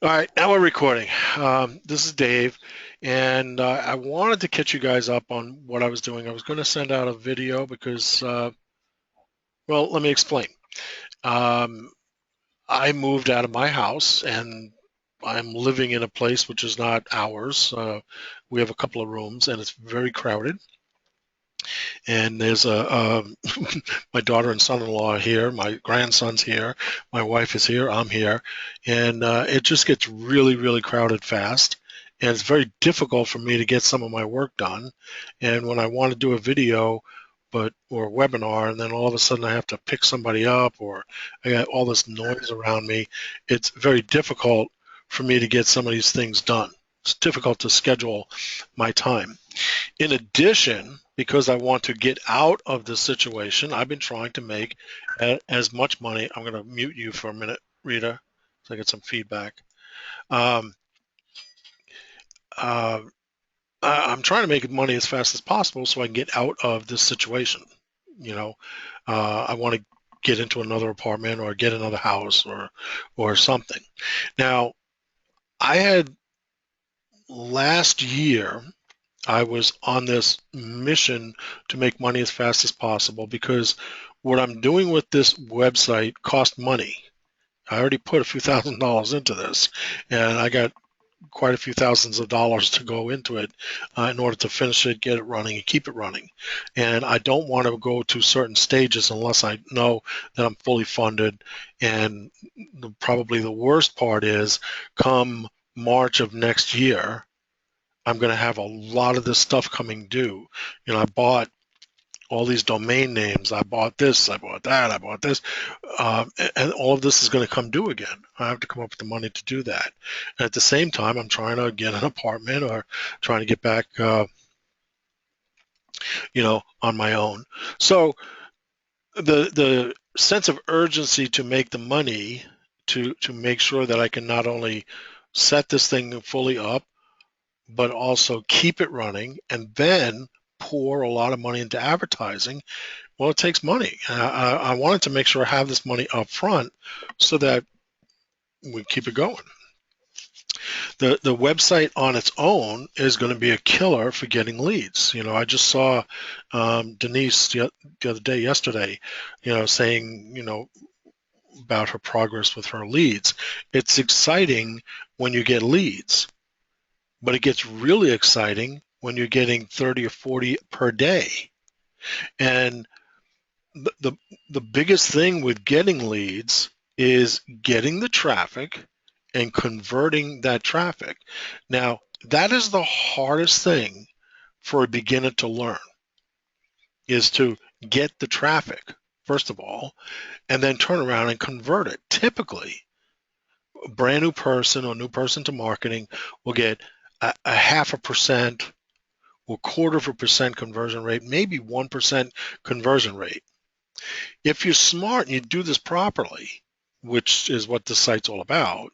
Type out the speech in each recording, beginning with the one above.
All right, now we're recording. This is Dave, and I wanted to catch you guys up on what I was doing. I was going to send out a video because, well, let me explain. Um, I moved out of my house, and I'm living in a place which is not ours. We have a couple of rooms, and it's very crowded. And there's my daughter and son-in-law are here, my grandson's here, my wife is here, I'm here, and it just gets really, really crowded fast. And it's very difficult for me to get some of my work done. And when I want to do a video, or a webinar, and then all of a sudden I have to pick somebody up, or I got all this noise around me, it's very difficult for me to get some of these things done. It's difficult to schedule my time. In addition, because I want to get out of this situation, I've been trying to make as much money. I'm going to mute you for a minute, Rita, so I get some feedback. Um, uh, I'm trying to make money as fast as possible so I can get out of this situation. You know, I want to get into another apartment or get another house or something. Now, I had last year I was on this mission to make money as fast as possible because what I'm doing with this website cost money. I already put a few $1,000s into this, and I got quite a few thousands of dollars to go into it in order to finish it, get it running, and keep it running. And I don't want to go to certain stages unless I know that I'm fully funded. And probably the worst part is come March of next year, I'm going to have a lot of this stuff coming due. I bought all these domain names. I bought this, I bought that, I bought this. And all of this is going to come due again. I have to come up with the money to do that. And at the same time, I'm trying to get an apartment or trying to get back, on my own. So the sense of urgency to make the money to make sure that I can not only set this thing fully up, but also keep it running and then pour a lot of money into advertising. Well, it takes money. I wanted to make sure I have this money up front so that we keep it going. The website on its own is going to be a killer for getting leads. I just saw Denise the other day, yesterday, saying, about her progress with her leads. It's exciting when you get leads, but it gets really exciting when you're getting 30 or 40 per day. And the biggest thing with getting leads is getting the traffic and converting that traffic. Now, that is the hardest thing for a beginner to learn, is to get the traffic, first of all, and then turn around and convert it. Typically, a brand new person or new person to marketing will get a half a percent or quarter of a percent conversion rate, maybe 1% conversion rate. If you're smart and you do this properly, which is what this site's all about,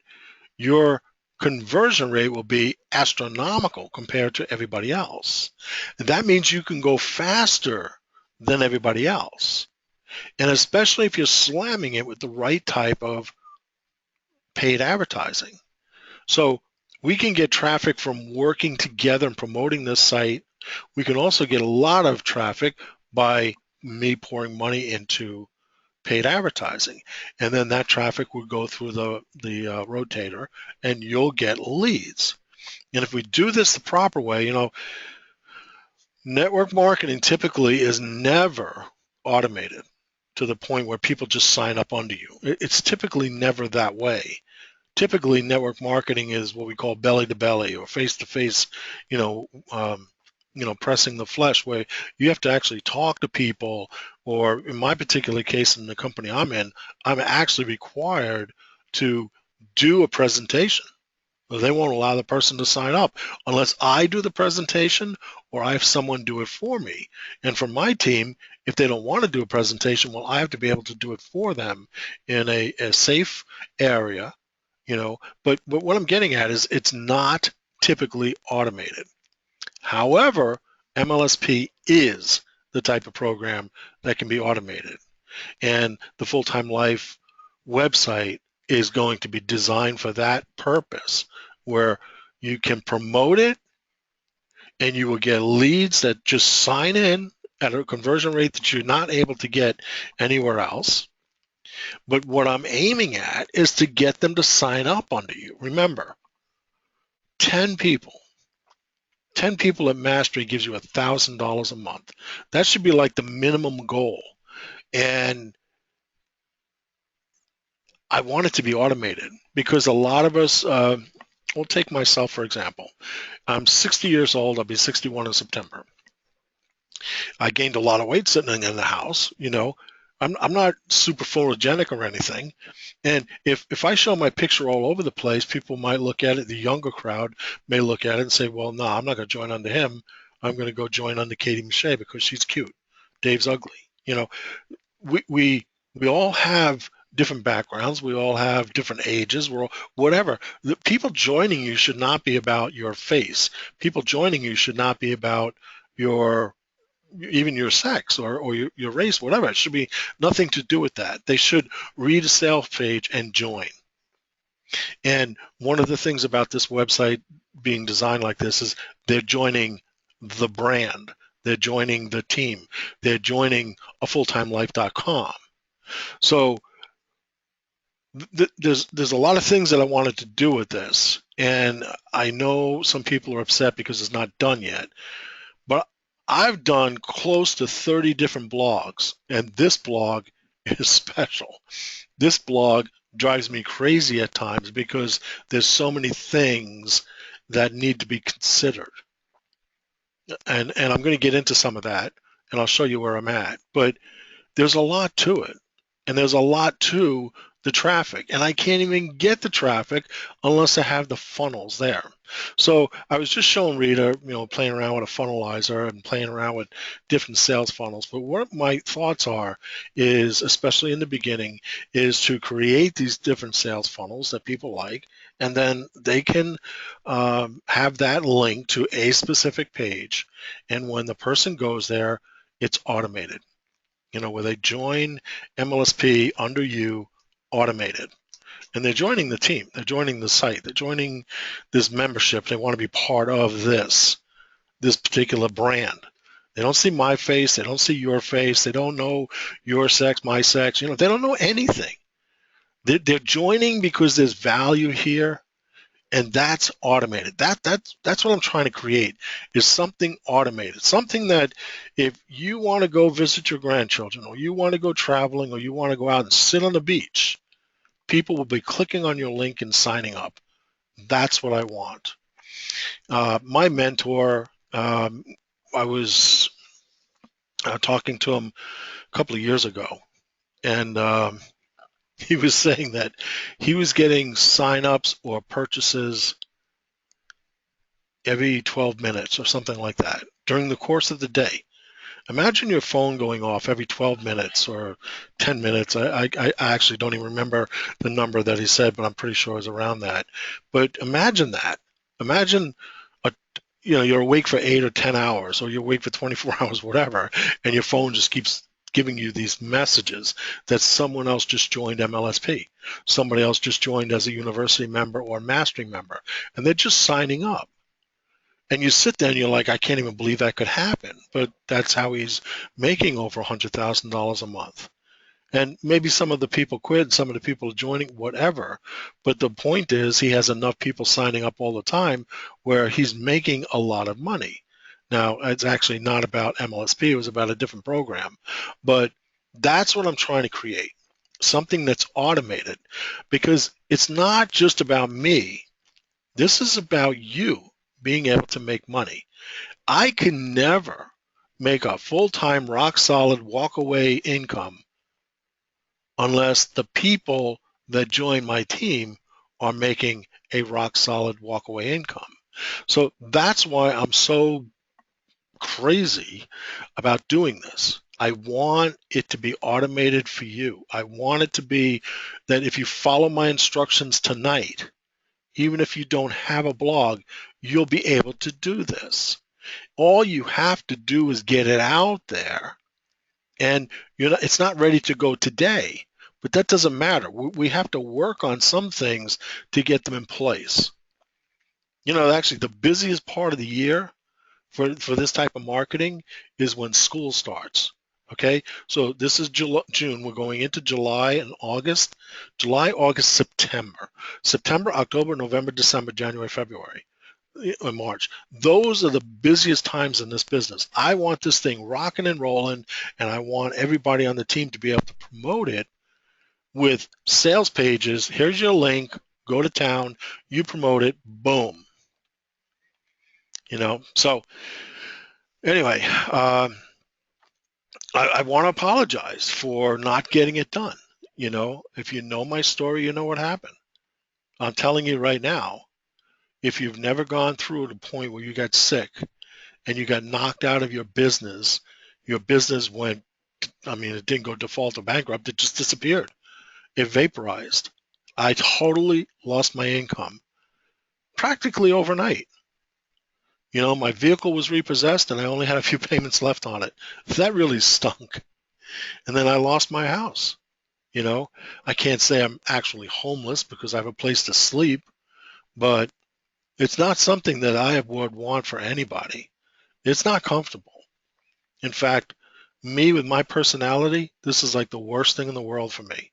your conversion rate will be astronomical compared to everybody else. And that means you can go faster than everybody else. And especially if you're slamming it with the right type of paid advertising. So we can get traffic from working together and promoting this site. We can also get a lot of traffic by me pouring money into paid advertising, and then that traffic would go through the rotator, and you'll get leads. And if we do this the proper way, network marketing typically is never automated to the point where people just sign up under you. It's typically never that way. Typically, network marketing is what we call belly to belly or face to face, you know, um, pressing the flesh, where you have to actually talk to people. Or in my particular case, in the company I'm in, I'm actually required to do a presentation. They won't allow the person to sign up unless I do the presentation or I have someone do it for me. And for my team, if they don't want to do a presentation, well, I have to be able to do it for them in a safe area, but what I'm getting at is it's not typically automated. However, MLSP is the type of program that can be automated. And the Full Time Life website is going to be designed for that purpose, where you can promote it and you will get leads that just sign in at a conversion rate that you're not able to get anywhere else. But what I'm aiming at is to get them to sign up under you. Remember, 10 people. 10 people at Mastery gives you $1,000 a month. That should be like the minimum goal. And I want it to be automated because a lot of us, we'll take myself for example. I'm 60 years old. I'll be 61 in September. I gained a lot of weight sitting in the house. I'm not super photogenic or anything. And if I show my picture all over the place, people might look at it. The younger crowd may look at it and say, well, no, I'm not going to join under him. I'm going to go join under Katie Miche because she's cute. Dave's ugly. We all have different backgrounds. We all have different ages. We're all, whatever. The people joining you should not be about your face. People joining you should not be about your even your sex or your race, whatever. It should be nothing to do with that. They should read a sales page and join. And one of the things about this website being designed like this is they're joining the brand. They're joining the team. They're joining a fulltimelife.com. So there's a lot of things that I wanted to do with this. And I know some people are upset because it's not done yet. But I've done close to 30 different blogs, and this blog is special. This blog drives me crazy at times because there's so many things that need to be considered. And I'm going to get into some of that, and I'll show you where I'm at. But there's a lot to it, and there's a lot to the traffic, and I can't even get the traffic unless I have the funnels there. So I was just showing Rita, playing around with a funnelizer and playing around with different sales funnels. But what my thoughts are is, especially in the beginning, is to create these different sales funnels that people like, and then they can have that link to a specific page. And when the person goes there, it's automated. Where they join MLSP under you, automated. And they're joining the team. They're joining the site. They're joining this membership. They want to be part of this particular brand. They don't see my face. They don't see your face. They don't know your sex, my sex. They don't know anything. They're joining because there's value here, and that's automated. That's what I'm trying to create, is something automated, something that if you want to go visit your grandchildren, or you want to go traveling, or you want to go out and sit on the beach, people will be clicking on your link and signing up. That's what I want. My mentor, I was talking to him a couple of years ago, and he was saying that he was getting sign-ups or purchases every 12 minutes or something like that during the course of the day. Imagine your phone going off every 12 minutes or 10 minutes. I actually don't even remember the number that he said, but I'm pretty sure it was around that. But imagine that. Imagine you're awake for 8 or 10 hours, or you're awake for 24 hours, whatever, and your phone just keeps giving you these messages that someone else just joined MLSP. Somebody else just joined as a university member or mastery member, and they're just signing up. And you sit there and you're like, I can't even believe that could happen. But that's how he's making over $100,000 a month. And maybe some of the people quit, some of the people are joining, whatever. But the point is, he has enough people signing up all the time where he's making a lot of money. Now, it's actually not about MLSP. It was about a different program. But that's what I'm trying to create, something that's automated, because it's not just about me. This is about you being able to make money. I can never make a full-time, rock-solid, walk-away income unless the people that join my team are making a rock-solid, walk-away income. So that's why I'm so crazy about doing this. I want it to be automated for you. I want it to be that if you follow my instructions tonight, even if you don't have a blog, you'll be able to do this. All you have to do is get it out there, and it's not ready to go today, but that doesn't matter. We have to work on some things to get them in place. Actually, the busiest part of the year for this type of marketing is when school starts. Okay, so this is June. We're going into July and August. July, August, September, October, November, December, January, February, and March. Those are the busiest times in this business. I want this thing rocking and rolling, and I want everybody on the team to be able to promote it with sales pages. Here's your link. Go to town. You promote it. Boom. So anyway, I want to apologize for not getting it done. If you know my story, you know what happened. I'm telling you right now, if you've never gone through the point where you got sick and you got knocked out of your business went, it didn't go default or bankrupt, it just disappeared. It vaporized. I totally lost my income practically overnight. My vehicle was repossessed and I only had a few payments left on it. That really stunk. And then I lost my house. I can't say I'm actually homeless because I have a place to sleep, but it's not something that I would want for anybody. It's not comfortable. In fact, me with my personality, this is like the worst thing in the world for me.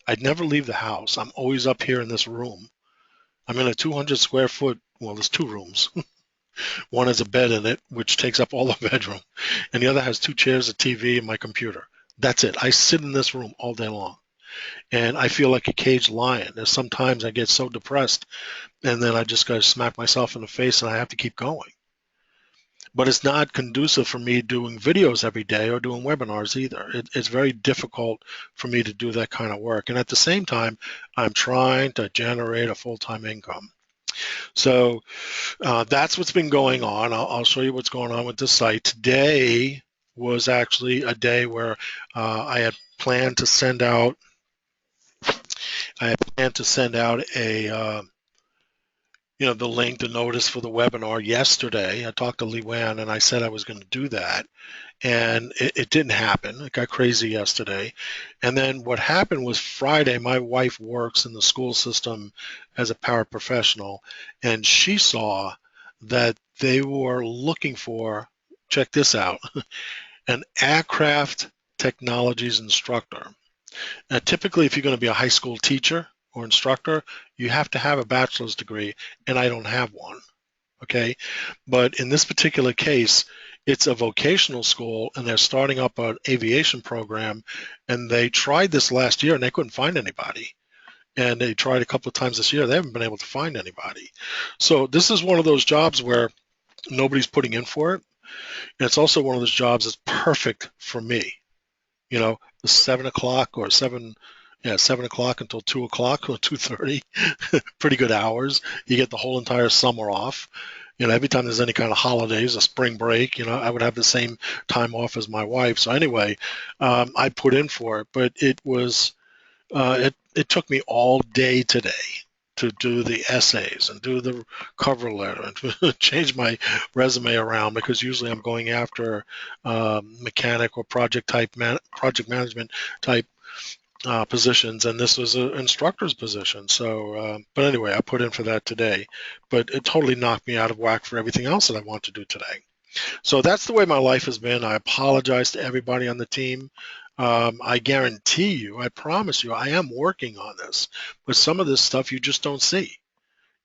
I'd never leave the house. I'm always up here in this room. I'm in a 200 square foot, well, there's two rooms. One has a bed in it, which takes up all the bedroom, and the other has two chairs, a TV, and my computer. That's it. I sit in this room all day long, and I feel like a caged lion. There's sometimes I get so depressed, and then I just got to smack myself in the face, and I have to keep going. But it's not conducive for me doing videos every day or doing webinars either. It's very difficult for me to do that kind of work. And at the same time, I'm trying to generate a full-time income. So that's what's been going on. I'll show you what's going on with the site. Today was actually a day where I had planned to send out a the link, the notice for the webinar yesterday. I talked to Lee Wan and I said I was going to do that, and it didn't happen. It got crazy yesterday. And then what happened was Friday, my wife works in the school system as a paraprofessional, and she saw that they were looking for, check this out, an aircraft technologies instructor. Now, typically, if you're going to be a high school teacher or instructor, you have to have a bachelor's degree, and I don't have one, okay? But in this particular case, it's a vocational school, and they're starting up an aviation program, and they tried this last year, and they couldn't find anybody. And they tried a couple of times this year. They haven't been able to find anybody. So this is one of those jobs where nobody's putting in for it. And it's also one of those jobs that's perfect for me. The 7 o'clock or 7 o'clock until 2 o'clock or 2:30, pretty good hours. You get the whole entire summer off. Every time there's any kind of holidays, a spring break, I would have the same time off as my wife. So anyway, I put in for it, but it was, it took me all day today to do the essays and do the cover letter and to change my resume around, because usually I'm going after mechanic or project management type positions, and this was an instructor's position. So, but anyway, I put in for that today, but it totally knocked me out of whack for everything else that I want to do today. So that's the way my life has been. I apologize to everybody on the team. I guarantee you, I promise you, I am working on this, but some of this stuff you just don't see.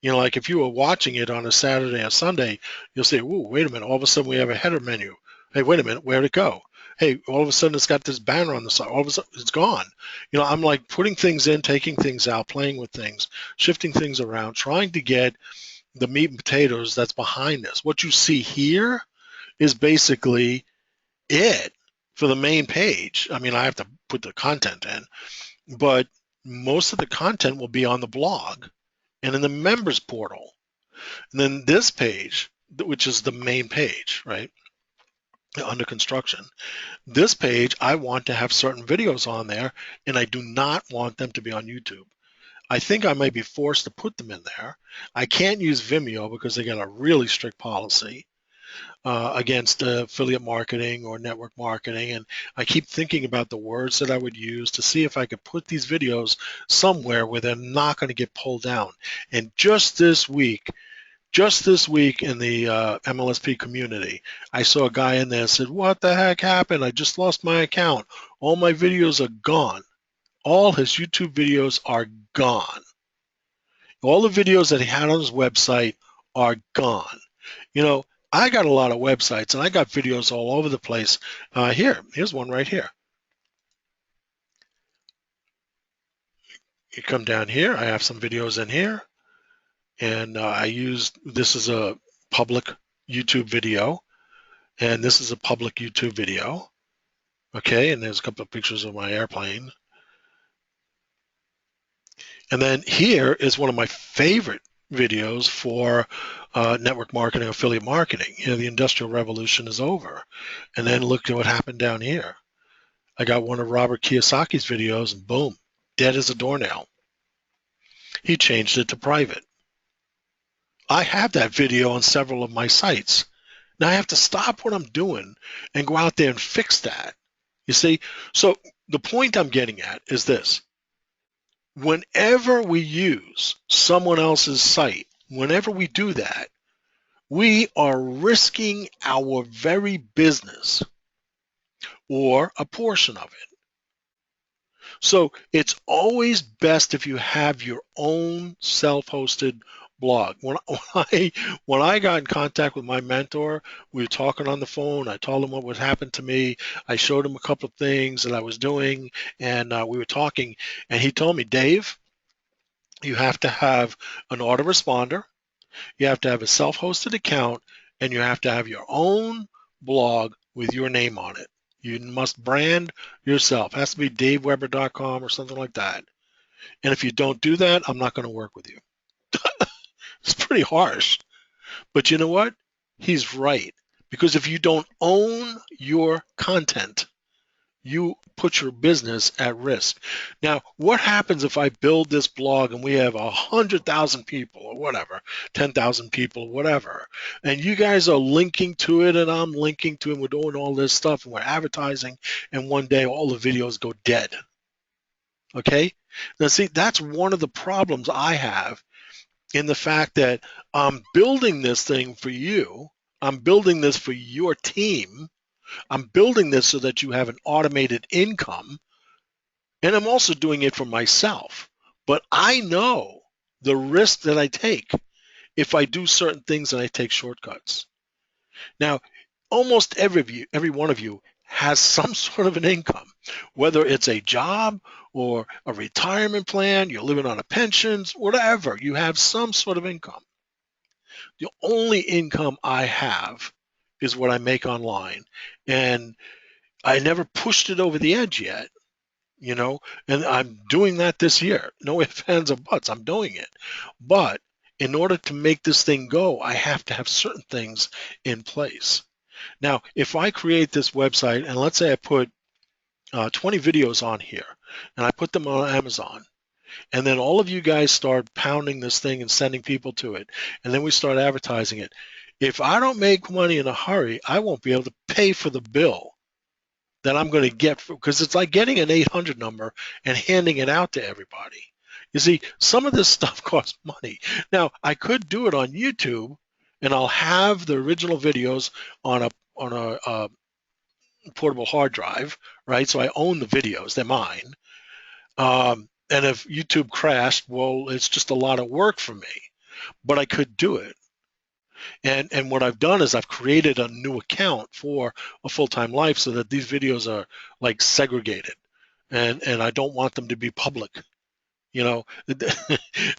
Like if you were watching it on a Saturday or Sunday, you'll say, "Ooh, wait a minute, all of a sudden we have a header menu. Hey, wait a minute, where'd it go? Hey, all of a sudden it's got this banner on the side. All of a sudden it's gone." I'm like putting things in, taking things out, playing with things, shifting things around, trying to get the meat and potatoes that's behind this. What you see here is basically it for the main page. I have to put the content in, but most of the content will be on the blog and in the members portal. And then this page, which is the main page, right, under construction, this page, I want to have certain videos on there, and I do not want them to be on YouTube. I think I might be forced to put them in there. I can't use Vimeo because they got a really strict policy. against affiliate marketing or network marketing, and I keep thinking about the words that I would use to see if I could put these videos somewhere where they're not going to get pulled down. And just this week in the MLSP community, I saw a guy in there that said, "What the heck happened? I just lost my account. All my videos are gone." All his YouTube videos are gone. All the videos that he had on his website are gone. You know, I got a lot of websites and I got videos all over the place. Here's one right here. You come down here, I have some videos in here, and this is a public YouTube video, and this is a public YouTube video. Okay, and there's a couple of pictures of my airplane. And then here is one of my favorite videos for network marketing, affiliate marketing. You know, the industrial revolution is over. And then look at what happened down here. I got one of Robert Kiyosaki's videos and boom, dead as a doornail. He changed it to private. I have that video on several of my sites. Now I have to stop what I'm doing and go out there and fix that. You see? So the point I'm getting at is this. Whenever we use someone else's site, whenever we do that, we are risking our very business or a portion of it. So it's always best if you have your own self-hosted blog. When I got in contact with my mentor, we were talking on the phone. I told him what would happen to me. I showed him a couple of things that I was doing, and we were talking. And he told me, Dave, you have to have an autoresponder, you have to have a self-hosted account, and you have to have your own blog with your name on it. You must brand yourself. It has to be daveweber.com or something like that. And if you don't do that, I'm not going to work with you. It's pretty harsh. But you know what? He's right. Because if you don't own your content, you put your business at risk. Now, what happens if I build this blog and we have 100,000 people or whatever, 10,000 people, whatever, and you guys are linking to it and I'm linking to it, we're doing all this stuff and we're advertising, and one day all the videos go dead. Okay? Now, see, that's one of the problems I have in the fact that I'm building this thing for you. I'm building this for your team. I'm building this so that you have an automated income, and I'm also doing it for myself. But I know the risk that I take if I do certain things and I take shortcuts. Now, almost every one of you has some sort of an income, whether it's a job or a retirement plan, you're living on a pension, whatever, you have some sort of income. The only income I have is what I make online. And I never pushed it over the edge yet, you know, and I'm doing that this year. No ifs, ands, or buts. I'm doing it. But in order to make this thing go, I have to have certain things in place. Now, if I create this website and let's say I put 20 videos on here and I put them on Amazon, and then all of you guys start pounding this thing and sending people to it, and then we start advertising it. If I don't make money in a hurry, I won't be able to pay for the bill that I'm going to get, because it's like getting an 800 number and handing it out to everybody. You see, some of this stuff costs money. Now, I could do it on YouTube, and I'll have the original videos on a portable hard drive, right? So I own the videos; they're mine. And if YouTube crashed, well, it's just a lot of work for me. But I could do it. And what I've done is I've created a new account for a full-time life so that these videos are like segregated, and I don't want them to be public, you know,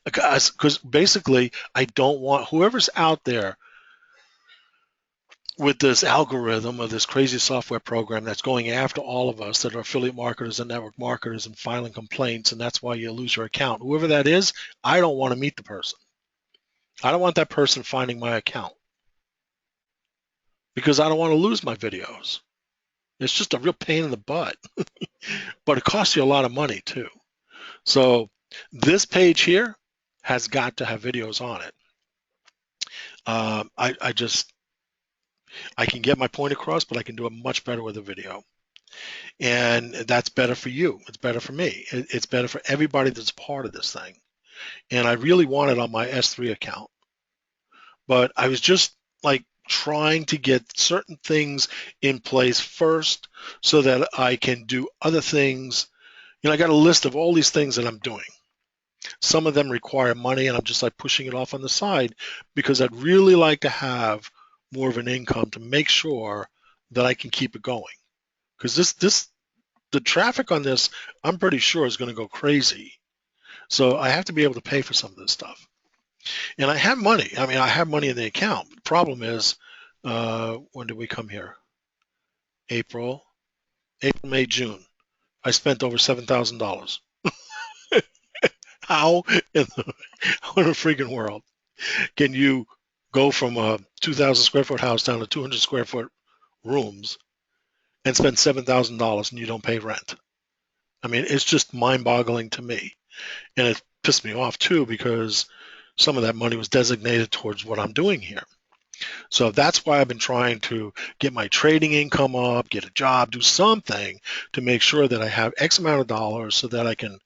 because basically I don't want whoever's out there with this algorithm or this crazy software program that's going after all of us that are affiliate marketers and network marketers and filing complaints, and that's why you lose your account. Whoever that is, I don't want to meet the person. I don't want that person finding my account because I don't want to lose my videos. It's just a real pain in the butt, but it costs you a lot of money too. So this page here has got to have videos on it. I just, I can get my point across, but I can do it much better with a video. And that's better for you. It's better for me. It's better for everybody that's part of this thing. And I really want it on my S3 account. But I was just like trying to get certain things in place first so that I can do other things. I got a list of all these things that I'm doing. Some of them require money, and I'm just like pushing it off on the side because I'd really like to have more of an income to make sure that I can keep it going. Because the traffic on this, I'm pretty sure is going to go crazy. So I have to be able to pay for some of this stuff. And I have money. I mean, I have money in the account. The problem is, when did we come here? April, May, June. I spent over $7,000. How in the, what a freaking world can you go from a 2,000 square foot house down to 200 square foot rooms and spend $7,000 and you don't pay rent? I mean, it's just mind boggling to me. And it pissed me off too because some of that money was designated towards what I'm doing here. So that's why I've been trying to get my trading income up, get a job, do something to make sure that I have X amount of dollars so that I can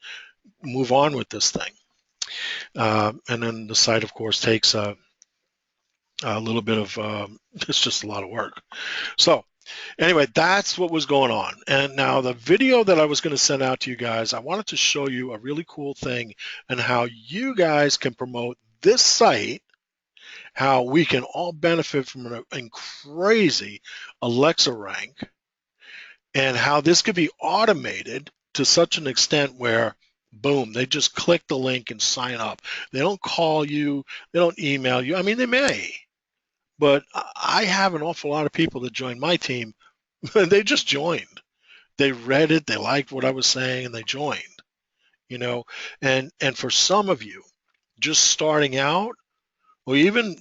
move on with this thing. And then the site, of course, takes a little bit of, it's just a lot of work. So anyway, that's what was going on. And now the video that I was going to send out to you guys, I wanted to show you a really cool thing and how you guys can promote this site, how we can all benefit from a crazy Alexa rank, and how this could be automated to such an extent where, boom, they just click the link and sign up. They don't call you, they don't email you. I mean, they may, but I have an awful lot of people that join my team, and they just joined. They read it, they liked what I was saying, and they joined. And for some of you, just starting out, or even,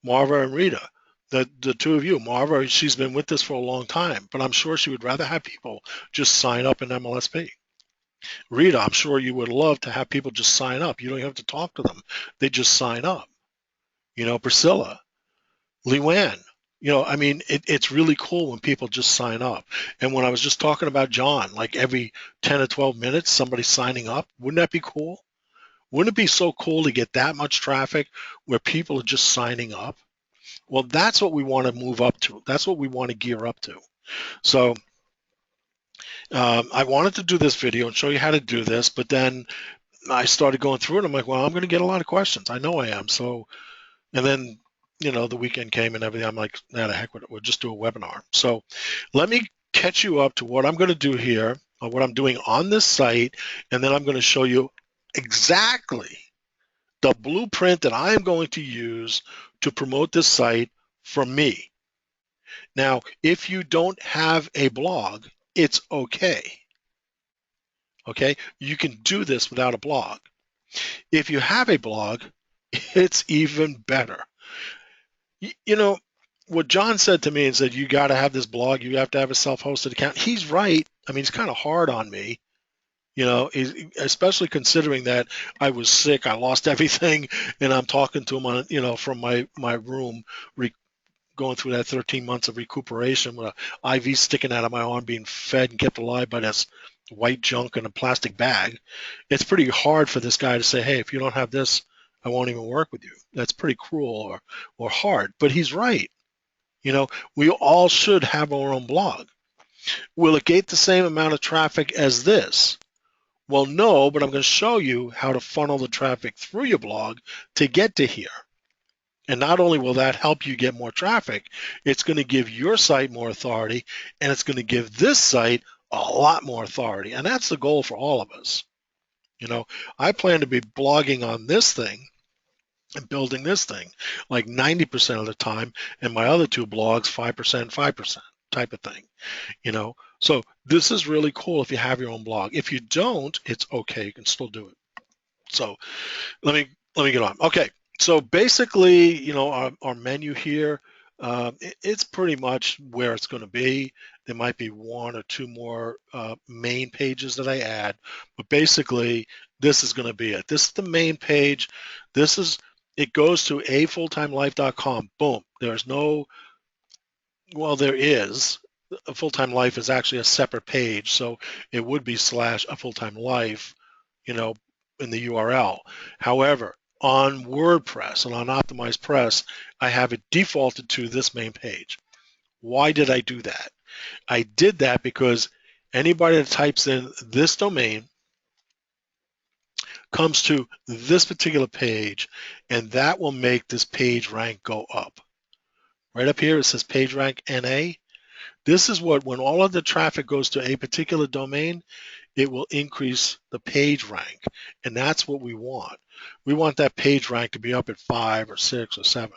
Marva and Rita, the two of you, Marva, she's been with us for a long time, but I'm sure she would rather have people just sign up in MLSP. Rita, I'm sure you would love to have people just sign up. You don't have to talk to them. They just sign up. Priscilla, Leanne, I mean, it's really cool when people just sign up. And when I was just talking about John, like every 10 or 12 minutes, somebody signing up, wouldn't that be cool? Wouldn't it be so cool to get that much traffic where people are just signing up? Well, that's what we want to move up to. That's what we want to gear up to. So I wanted to do this video and show you how to do this, but then I started going through it. I'm like, well, I'm going to get a lot of questions. I know I am. So, and then, the weekend came and everything. I'm like, nah, the heck with it. We'll just do a webinar. So let me catch you up to what I'm going to do here, or what I'm doing on this site, and then I'm going to show you exactly the blueprint that I am going to use to promote this site from me. Now, if you don't have a blog, it's okay. Okay, you can do this without a blog. If you have a blog, it's even better. What John said to me and said, you got to have this blog, you have to have a self-hosted account. He's right. I mean, he's kind of hard on me. Especially considering that I was sick, I lost everything, and I'm talking to him on, from my room, going through that 13 months of recuperation with an IV sticking out of my arm, being fed and kept alive by this white junk in a plastic bag. It's pretty hard for this guy to say, hey, if you don't have this, I won't even work with you. That's pretty cruel or hard. But he's right. We all should have our own blog. Will it get the same amount of traffic as this? Well, no, but I'm going to show you how to funnel the traffic through your blog to get to here. And not only will that help you get more traffic, it's going to give your site more authority, and it's going to give this site a lot more authority. And that's the goal for all of us. I plan to be blogging on this thing and building this thing like 90% of the time, and my other two blogs, 5% type of thing. So this is really cool if you have your own blog. If you don't, it's okay. You can still do it. So let me get on. Okay. So basically, our menu here, it's pretty much where it's going to be. There might be one or two more main pages that I add, but basically this is going to be it. This is the main page. It goes to afulltimelife.com. Boom. There's no, well, there is. A full-time life is actually a separate page, so it would be slash a full-time life, you know, in the URL. However, on WordPress and on Optimized Press, I have it defaulted to this main page. Why did I do that? I did that because anybody that types in this domain comes to this particular page, and that will make this page rank go up. Right up here, it says page rank NA. This is what, when all of the traffic goes to a particular domain, it will increase the page rank. And that's what we want. We want that page rank to be up at 5 or 6 or 7.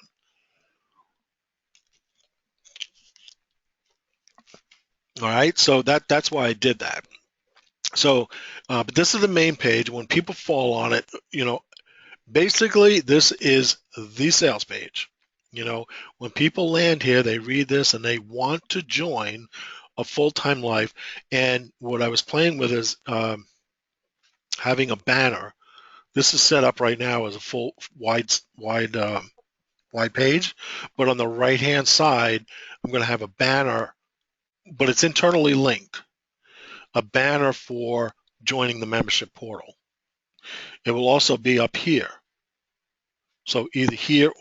All right, so that's why I did that. So, but this is the main page. When people fall on it, basically this is the sales page. When people land here, they read this and they want to join a full-time life. And what I was playing with is having a banner. This is set up right now as a full wide page, but on the right-hand side, I'm going to have a banner, but it's internally linked, a banner for joining the membership portal. It will also be up here. So either here,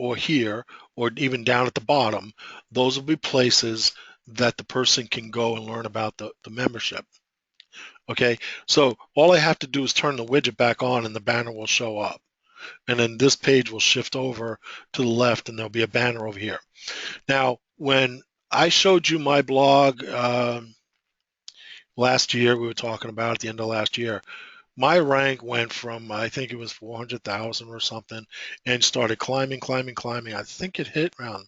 or even down at the bottom, those will be places that the person can go and learn about the membership. Okay, so all I have to do is turn the widget back on and the banner will show up. And then this page will shift over to the left and there'll be a banner over here. Now, when I showed you my blog last year, we were talking about at the end of last year, my rank went from, I think it was 400,000 or something, and started climbing. I think it hit around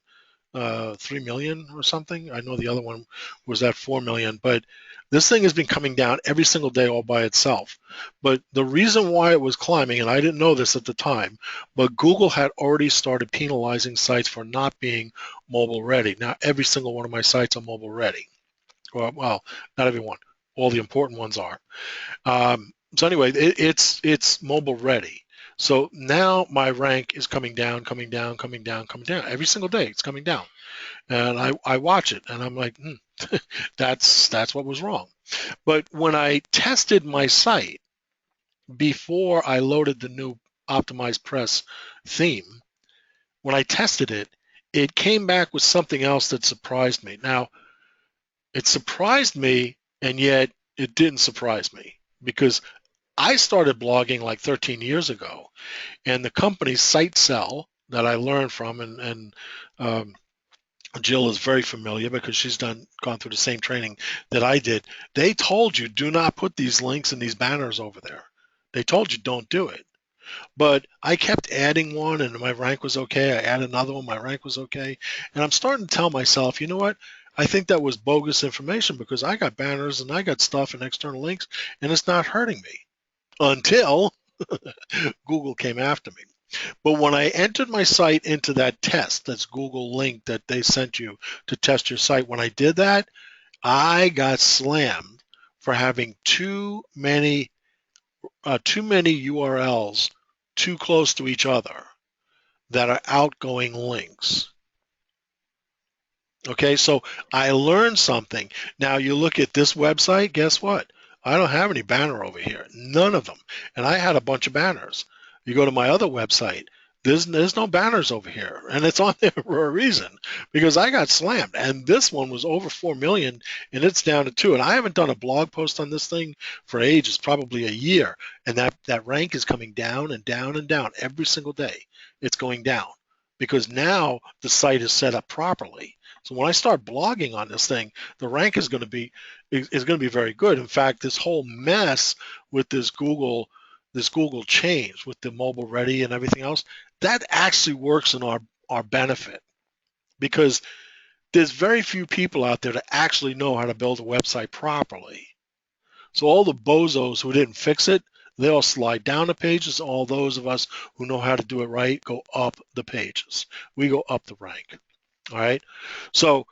3 million or something. I know the other one was at 4 million, but this thing has been coming down every single day all by itself. But the reason why it was climbing, and I didn't know this at the time, but Google had already started penalizing sites for not being mobile ready. Now, every single one of my sites are mobile ready. Well, not every one. All the important ones are. So anyway, it's mobile ready. So now my rank is coming down. Every single day it's coming down. And I watch it and I'm like, that's what was wrong. But when I tested my site before I loaded the new Optimized Press theme, when I tested it, it came back with something else that surprised me. Now, it surprised me, and yet it didn't surprise me, because I started blogging like 13 years ago, and the company SiteSell that I learned from, and Jill is very familiar because she's gone through the same training that I did. They told you, do not put these links and these banners over there. They told you don't do it. But I kept adding one and my rank was okay. I added another one, my rank was okay. And I'm starting to tell myself, you know what? I think that was bogus information, because I got banners and I got stuff and external links and it's not hurting me until Google came after me. But when I entered my site into that test, that's Google link that they sent you to test your site, when I did that, I got slammed for having too many URLs too close to each other that are outgoing links. Okay, so I learned something. Now you look at this website, guess what? I don't have any banner over here, none of them. And I had a bunch of banners. You go to my other website, there's no banners over here, and it's on there for a reason, because I got slammed. And this one was over 4 million, and it's down to 2. And I haven't done a blog post on this thing for ages, probably a year. And that rank is coming down and down and down every single day. It's going down because now the site is set up properly. So when I start blogging on this thing, the rank is going to be very good. In fact, this whole mess with this Google change with the mobile ready and everything else, that actually works in our benefit, because there's very few people out there that actually know how to build a website properly. So all the bozos who didn't fix it, they all slide down the pages. All those of us who know how to do it right go up the pages. We go up the rank. All right. So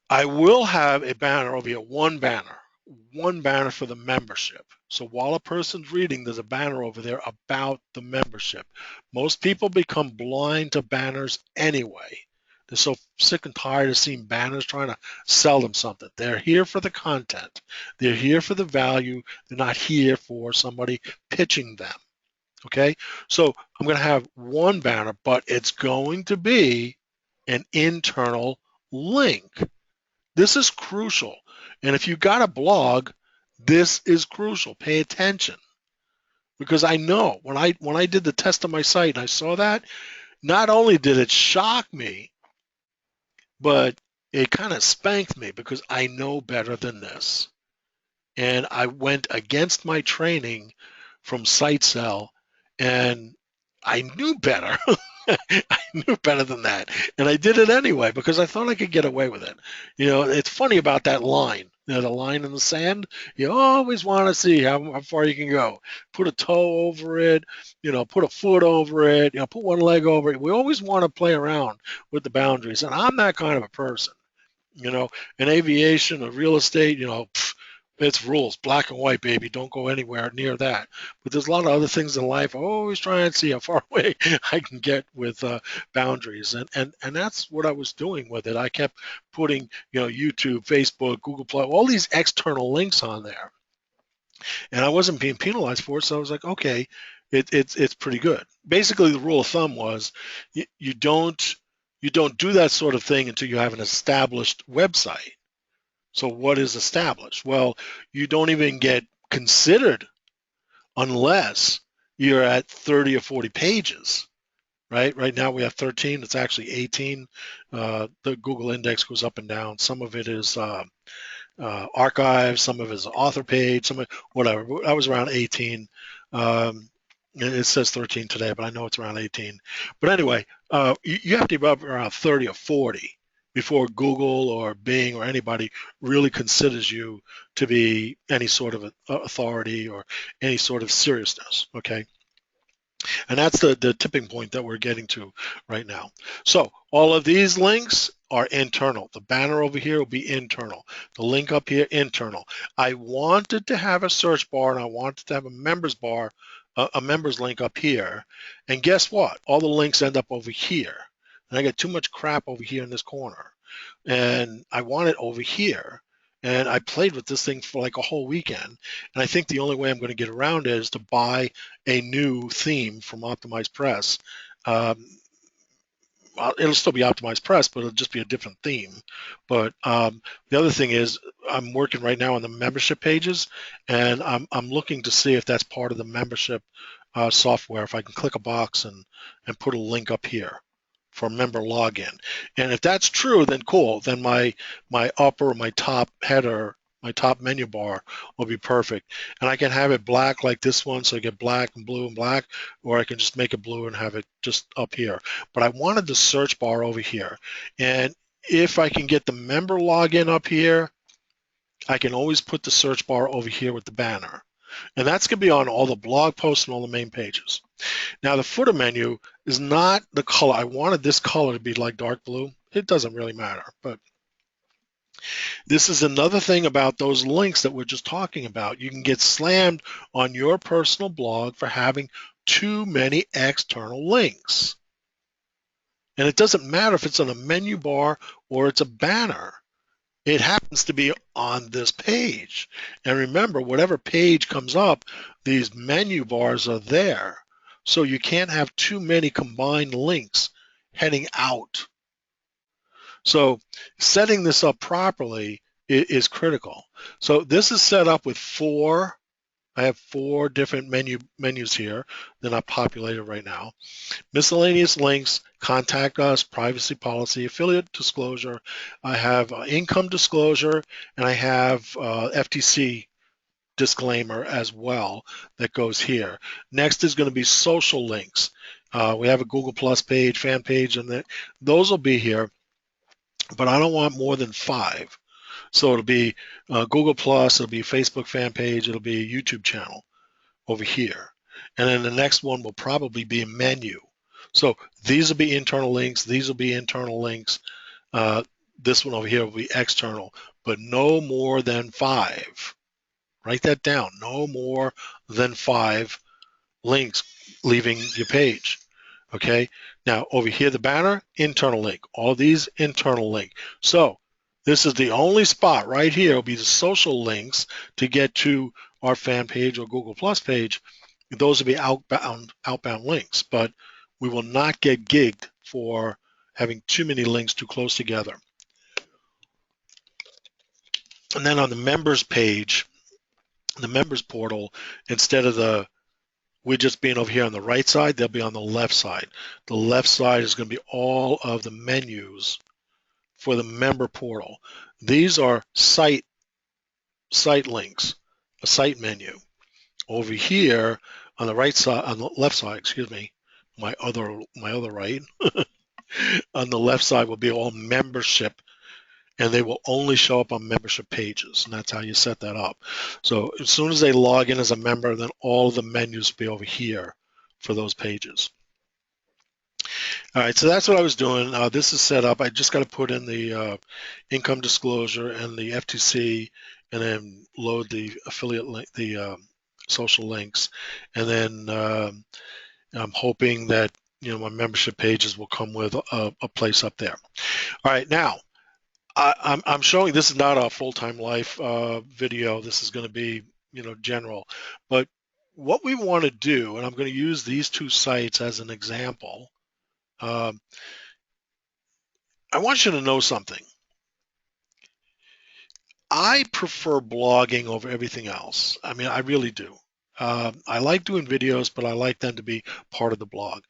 I will have a banner over here, one banner for the membership. So while a person's reading, there's a banner over there about the membership. Most people become blind to banners anyway. They're so sick and tired of seeing banners trying to sell them something. They're here for the content. They're here for the value. They're not here for somebody pitching them. Okay, so I'm going to have one banner, but it's going to be an internal link. This is crucial. And if you got a blog, this is crucial. Pay attention. Because I know when I did the test of my site and I saw that, not only did it shock me, but it kind of spanked me because I know better than this. And I went against my training from SiteCell, and I knew better. I knew better than that. And I did it anyway because I thought I could get away with it. You know, it's funny about that line, you know, the line in the sand. You always want to see how far you can go. Put a toe over it, you know, put a foot over it, you know, put one leg over it. We always want to play around with the boundaries. And I'm that kind of a person. You know, in aviation or real estate, you know, it's rules, black and white, baby. Don't go anywhere near that. But there's a lot of other things in life. I always try and see how far away I can get with boundaries, and that's what I was doing with it. I kept putting, you know, YouTube, Facebook, Google Plus, all these external links on there, and I wasn't being penalized for it. So I was like, okay, it's pretty good. Basically, the rule of thumb was you don't do that sort of thing until you have an established website. So what is established? Well, you don't even get considered unless you're at 30 or 40 pages, right? Right now we have 13. It's actually 18. The Google index goes up and down. Some of it is archive, some of it is author page, some of whatever. I was around 18. It says 13 today, but I know it's around 18. But anyway, you have to be up around 30 or 40 before Google or Bing or anybody really considers you to be any sort of authority or any sort of seriousness, okay? And that's the tipping point that we're getting to right now. So all of these links are internal. The banner over here will be internal. The link up here, internal. I wanted to have a search bar and I wanted to have a members bar, a members link up here. And guess what? All the links end up over here. And I got too much crap over here in this corner. And I want it over here. And I played with this thing for like a whole weekend. And I think the only way I'm going to get around it is to buy a new theme from Optimized Press. It'll still be Optimized Press, but it'll just be a different theme. But the other thing is I'm working right now on the membership pages, and I'm looking to see if that's part of the membership software, if I can click a box and put a link up here for member login. And if that's true, then cool. Then my upper, my top header, my top menu bar will be perfect. And I can have it black like this one, so I get black and blue and black, or I can just make it blue and have it just up here. But I wanted the search bar over here. And if I can get the member login up here, I can always put the search bar over here with the banner. And that's going to be on all the blog posts and all the main pages. Now the footer menu is not the color. I wanted this color to be like dark blue. It doesn't really matter, but this is another thing about those links that we're just talking about. You can get slammed on your personal blog for having too many external links. And it doesn't matter if it's on a menu bar or it's a banner. It happens to be on this page. And remember, whatever page comes up, these menu bars are there. So you can't have too many combined links heading out. So setting this up properly is critical. So this is set up with I have 4 different menus here that are populated right now. Miscellaneous links, contact us, privacy policy, affiliate disclosure. I have income disclosure, and I have FTC disclaimer as well that goes here. Next is going to be social links. We have a Google Plus page, fan page, and those will be here, but I don't want more than 5. So it'll be Google Plus, it'll be Facebook fan page, it'll be a YouTube channel over here. And then the next one will probably be a menu. So these will be internal links, these will be internal links. This one over here will be external, but no more than 5. Write that down, no more than 5 links leaving your page. Okay, now over here, the banner, internal link. All of these, internal link. So this is the only spot right here will be the social links to get to our fan page or Google Plus page. Those will be outbound links, but we will not get gigged for having too many links too close together. And then on the members page, the members portal, instead of the widgets being over here on the right side, they'll be on the left side. The left side is going to be all of the menus for the member portal. These are site links, a site menu. Over here on the right side, on the left side, excuse me, my other right, on the left side will be all membership, and they will only show up on membership pages, and that's how you set that up. So as soon as they log in as a member, then all of the menus will be over here for those pages. All right, so that's what I was doing. This is set up. I just got to put in the income disclosure and the FTC, and then load the affiliate link, the social links, and then I'm hoping that my membership pages will come with a place up there. All right, now I'm showing, this is not a full-time life video. This is going to be general, but what we want to do, and I'm going to use these two sites as an example. I want you to know something. I prefer blogging over everything else. I mean, I really do. I like doing videos, but I like them to be part of the blog.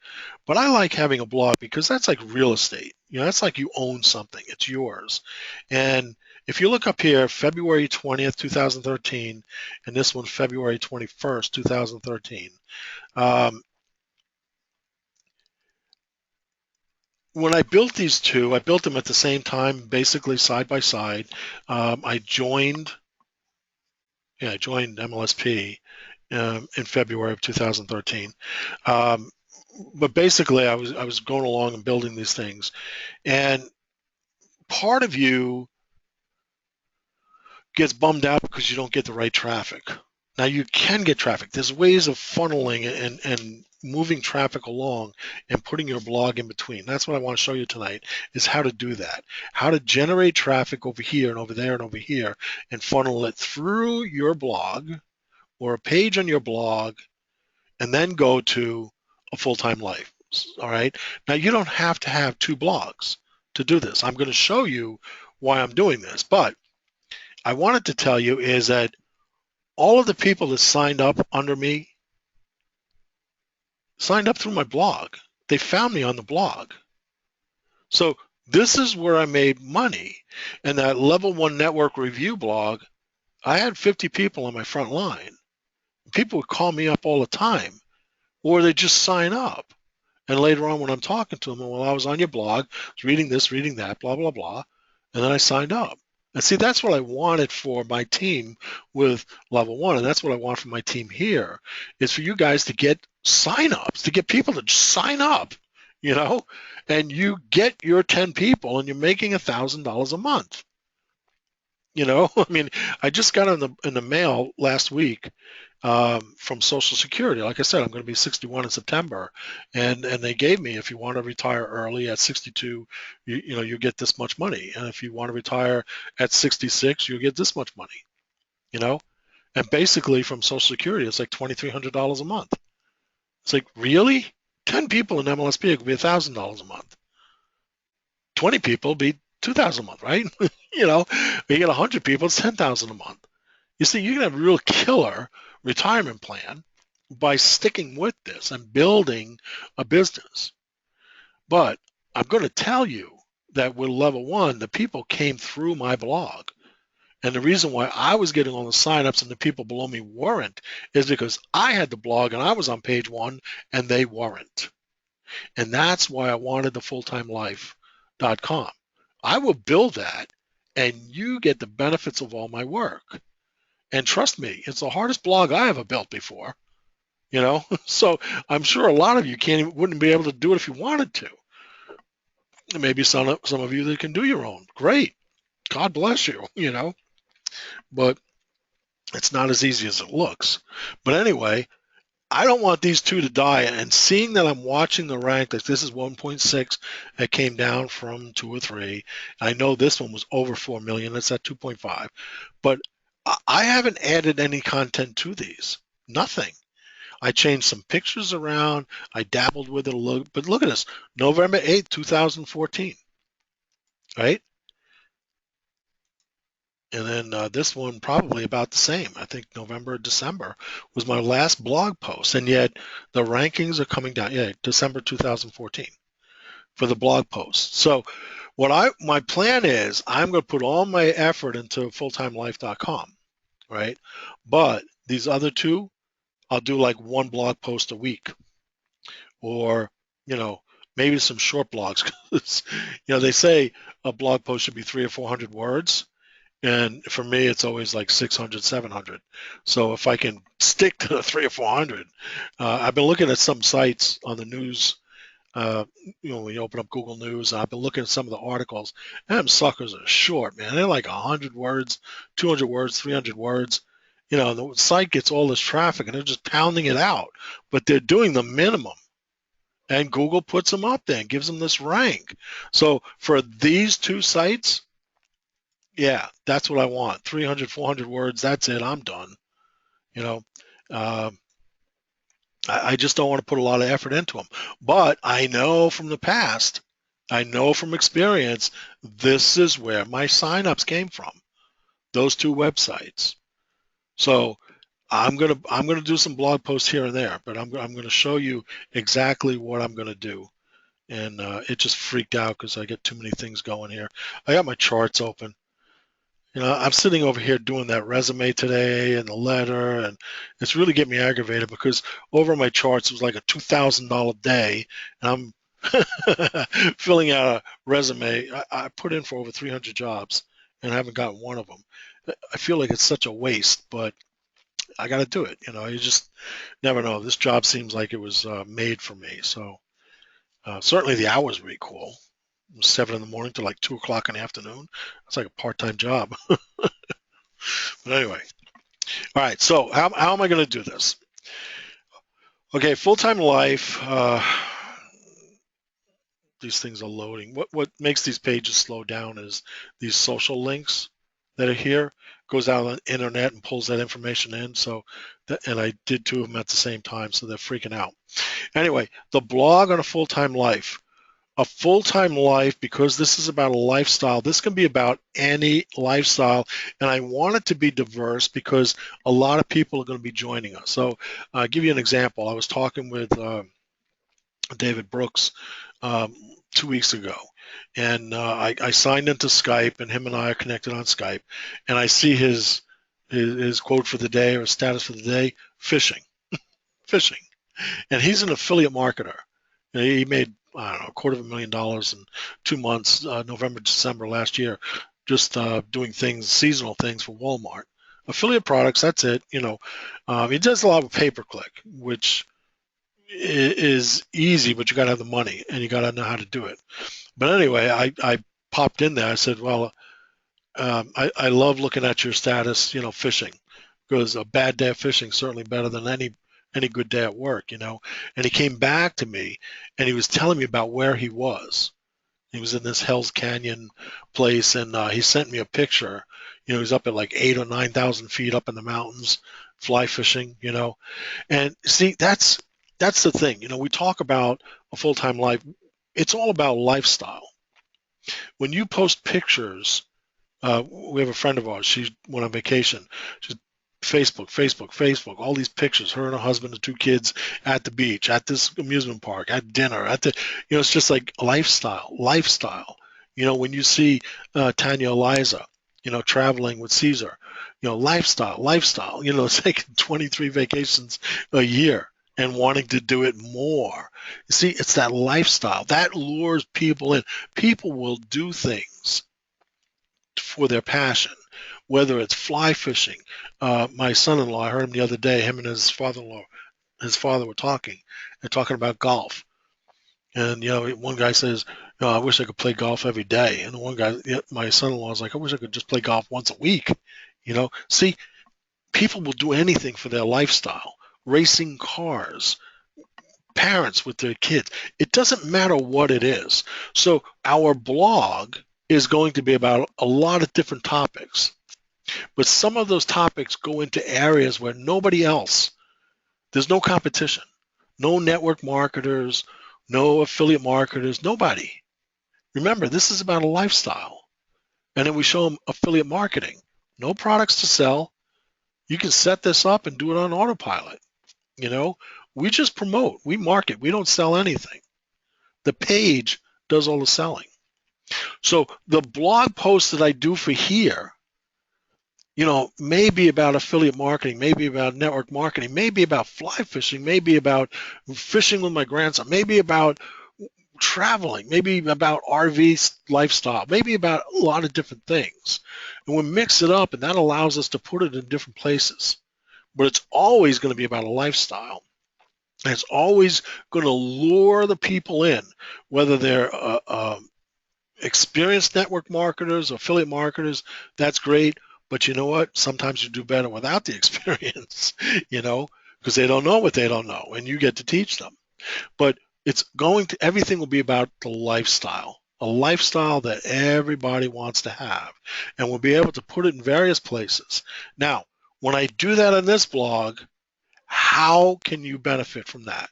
But I like having a blog because that's like real estate. That's like you own something. It's yours. And if you look up here, February 20th, 2013, and this one, February 21st, 2013. When I built these two, I built them at the same time, basically side by side. I joined MLSP in February of 2013. But basically, I was going along and building these things, and part of you gets bummed out because you don't get the right traffic. Now you can get traffic. There's ways of funneling and moving traffic along and putting your blog in between. That's what I want to show you tonight, is how to do that. How to generate traffic over here and over there and over here and funnel it through your blog or a page on your blog and then go to a full-time life. All right. Now you don't have to have two blogs to do this. I'm going to show you why I'm doing this, but I wanted to tell you is that all of the people that signed up under me signed up through my blog. They found me on the blog. So this is where I made money. And that Level 1 Network Review blog, I had 50 people on my front line. People would call me up all the time, or they just sign up. And later on when I'm talking to them, well, I was on your blog, I was reading this, reading that, blah, blah, blah, and then I signed up. And see, that's what I wanted for my team with Level 1, and that's what I want for my team here, is for you guys to get sign-ups, to get people to sign up, and you get your 10 people and you're making $1,000 a month. I mean, I just got in the mail last week from Social Security. Like I said, I'm going to be 61 in September, and they gave me, if you want to retire early at 62, you get this much money, and if you want to retire at 66, you get this much money. And basically from Social Security, it's like $2,300 a month. It's like, really? 10 people in MLSP, it could be $1,000 a month. 20 people be $2,000 a month, right? You get 100 people, it's $10,000 a month. You see, you can have a real killer retirement plan by sticking with this and building a business. But I'm going to tell you that with Level 1, the people came through my blog. And the reason why I was getting all the signups and the people below me weren't is because I had the blog and I was on page 1 and they weren't. And that's why I wanted the fulltimelife.com. I will build that and you get the benefits of all my work. And trust me, it's the hardest blog I ever built before, So I'm sure a lot of you wouldn't be able to do it if you wanted to. Maybe some of you that can do your own. Great. God bless you, But it's not as easy as it looks. But anyway, I don't want these two to die. And seeing that I'm watching the rank, like this is 1.6, it came down from 2 or 3. I know this one was over 4 million. It's at 2.5. But I haven't added any content to these. Nothing. I changed some pictures around. I dabbled with it a little. But look at this, November 8th, 2014, right? And then this one probably about the same. I think November, December was my last blog post, and yet the rankings are coming down. Yeah, December 2014 for the blog post. So my plan is I'm going to put all my effort into fulltimelife.com, right? But these other two, I'll do like one blog post a week, or you know maybe some short blogs. 'Cause, they say a blog post should be 300 or 400 words. And for me, it's always like 600, 700. So if I can stick to the 300 or 400, I've been looking at some sites on the news. When you open up Google News, I've been looking at some of the articles. And them suckers are short, man. They're like 100 words, 200 words, 300 words. The site gets all this traffic, and they're just pounding it out. But they're doing the minimum, and Google puts them up there and gives them this rank. So for these two sites, yeah, that's what I want. 300, 400 words. That's it. I'm done. You know, uh, I just don't want to put a lot of effort into them. But I know from the past, I know from experience, this is where my signups came from. Those two websites. So I'm gonna do some blog posts here and there, but I'm gonna show you exactly what I'm gonna do. And it just freaked out because I get too many things going here. I got my charts open. I'm sitting over here doing that resume today and the letter, and it's really getting me aggravated because over my charts it was like a $2,000 day, and I'm filling out a resume. I put in for over 300 jobs and I haven't gotten one of them. I feel like it's such a waste, but I got to do it. You just never know. This job seems like it was made for me. So certainly the hours were cool. 7 in the morning to like 2 o'clock in the afternoon. It's like a part-time job. But anyway, all right. So how am I going to do this? Okay, full-time life. These things are loading. What makes these pages slow down is these social links that are here. Goes out on the internet and pulls that information in. So, and I did two of them at the same time, so they're freaking out. Anyway, the blog on a full-time life. A full-time life, because this is about a lifestyle, this can be about any lifestyle, and I want it to be diverse because a lot of people are going to be joining us. So I'll give you an example. I was talking with David Brooks 2 weeks ago, and I signed into Skype, and him and I are connected on Skype, and I see his quote for the day or status for the day: fishing, fishing. And he's an affiliate marketer. He made, I don't know, $250,000 in 2 months, November, December last year, just doing things, seasonal things for Walmart. Affiliate products, that's it. He does a lot of pay-per-click, which is easy, but you got to have the money and you got to know how to do it. But anyway, I popped in there. I said, well, I love looking at your status, fishing, because a bad day of fishing is certainly better than any good day at work. And he came back to me and he was telling me about where he was. He was in this Hell's Canyon place, and he sent me a picture. He's up at like 8 or 9 thousand feet up in the mountains, fly fishing. And see, that's the thing. We talk about a full-time life. It's all about lifestyle. When you post pictures, we have a friend of ours. She went on vacation. She's Facebook, all these pictures, her and her husband and 2 kids at the beach, at this amusement park, at dinner, it's just like lifestyle. When you see Tanya Eliza, traveling with Caesar, lifestyle, taking 23 vacations a year and wanting to do it more. You see, it's that lifestyle that lures people in. People will do things for their passion, whether it's fly fishing. My son-in-law, I heard him the other day, him and his father were talking about golf. And, one guy says, I wish I could play golf every day. And the one guy, my son-in-law is like, I wish I could just play golf once a week. See, people will do anything for their lifestyle, racing cars, parents with their kids. It doesn't matter what it is. So our blog is going to be about a lot of different topics, but some of those topics go into areas where nobody else, there's no competition, no network marketers, no affiliate marketers, nobody. Remember, this is about a lifestyle. And then we show them affiliate marketing. No products to sell. You can set this up and do it on autopilot. You know, we just promote, we market, we don't sell anything. The page does all the selling. So the blog post that I do for here, maybe about affiliate marketing, maybe about network marketing, maybe about fly fishing, maybe about fishing with my grandson, maybe about traveling, maybe about RV lifestyle, maybe about a lot of different things. And we mix it up, and that allows us to put it in different places. But it's always going to be about a lifestyle. And it's always going to lure the people in, whether they're experienced network marketers, affiliate marketers, that's great. But you know what? Sometimes you do better without the experience, because they don't know what they don't know, and you get to teach them. But everything will be about the lifestyle, a lifestyle that everybody wants to have. And we'll be able to put it in various places. Now, when I do that on this blog, how can you benefit from that?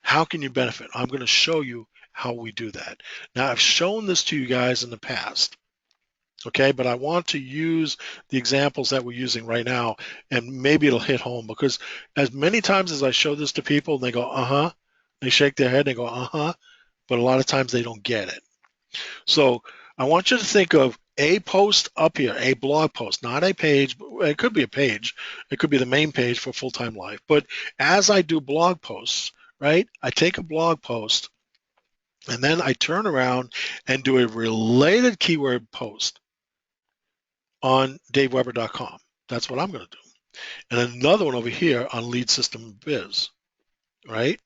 How can you benefit? I'm going to show you how we do that. Now, I've shown this to you guys in the past, okay, but I want to use the examples that we're using right now, and maybe it'll hit home, because as many times as I show this to people, they go, uh-huh, they shake their head, they go, uh-huh, but a lot of times they don't get it. So I want you to think of a post up here, a blog post, not a page. It could be a page. It could be the main page for Full-Time Life. But as I do blog posts, right, I take a blog post and then I turn around and do a related keyword post on DaveWeber.com. That's what I'm going to do. And another one over here on Lead System Biz, right?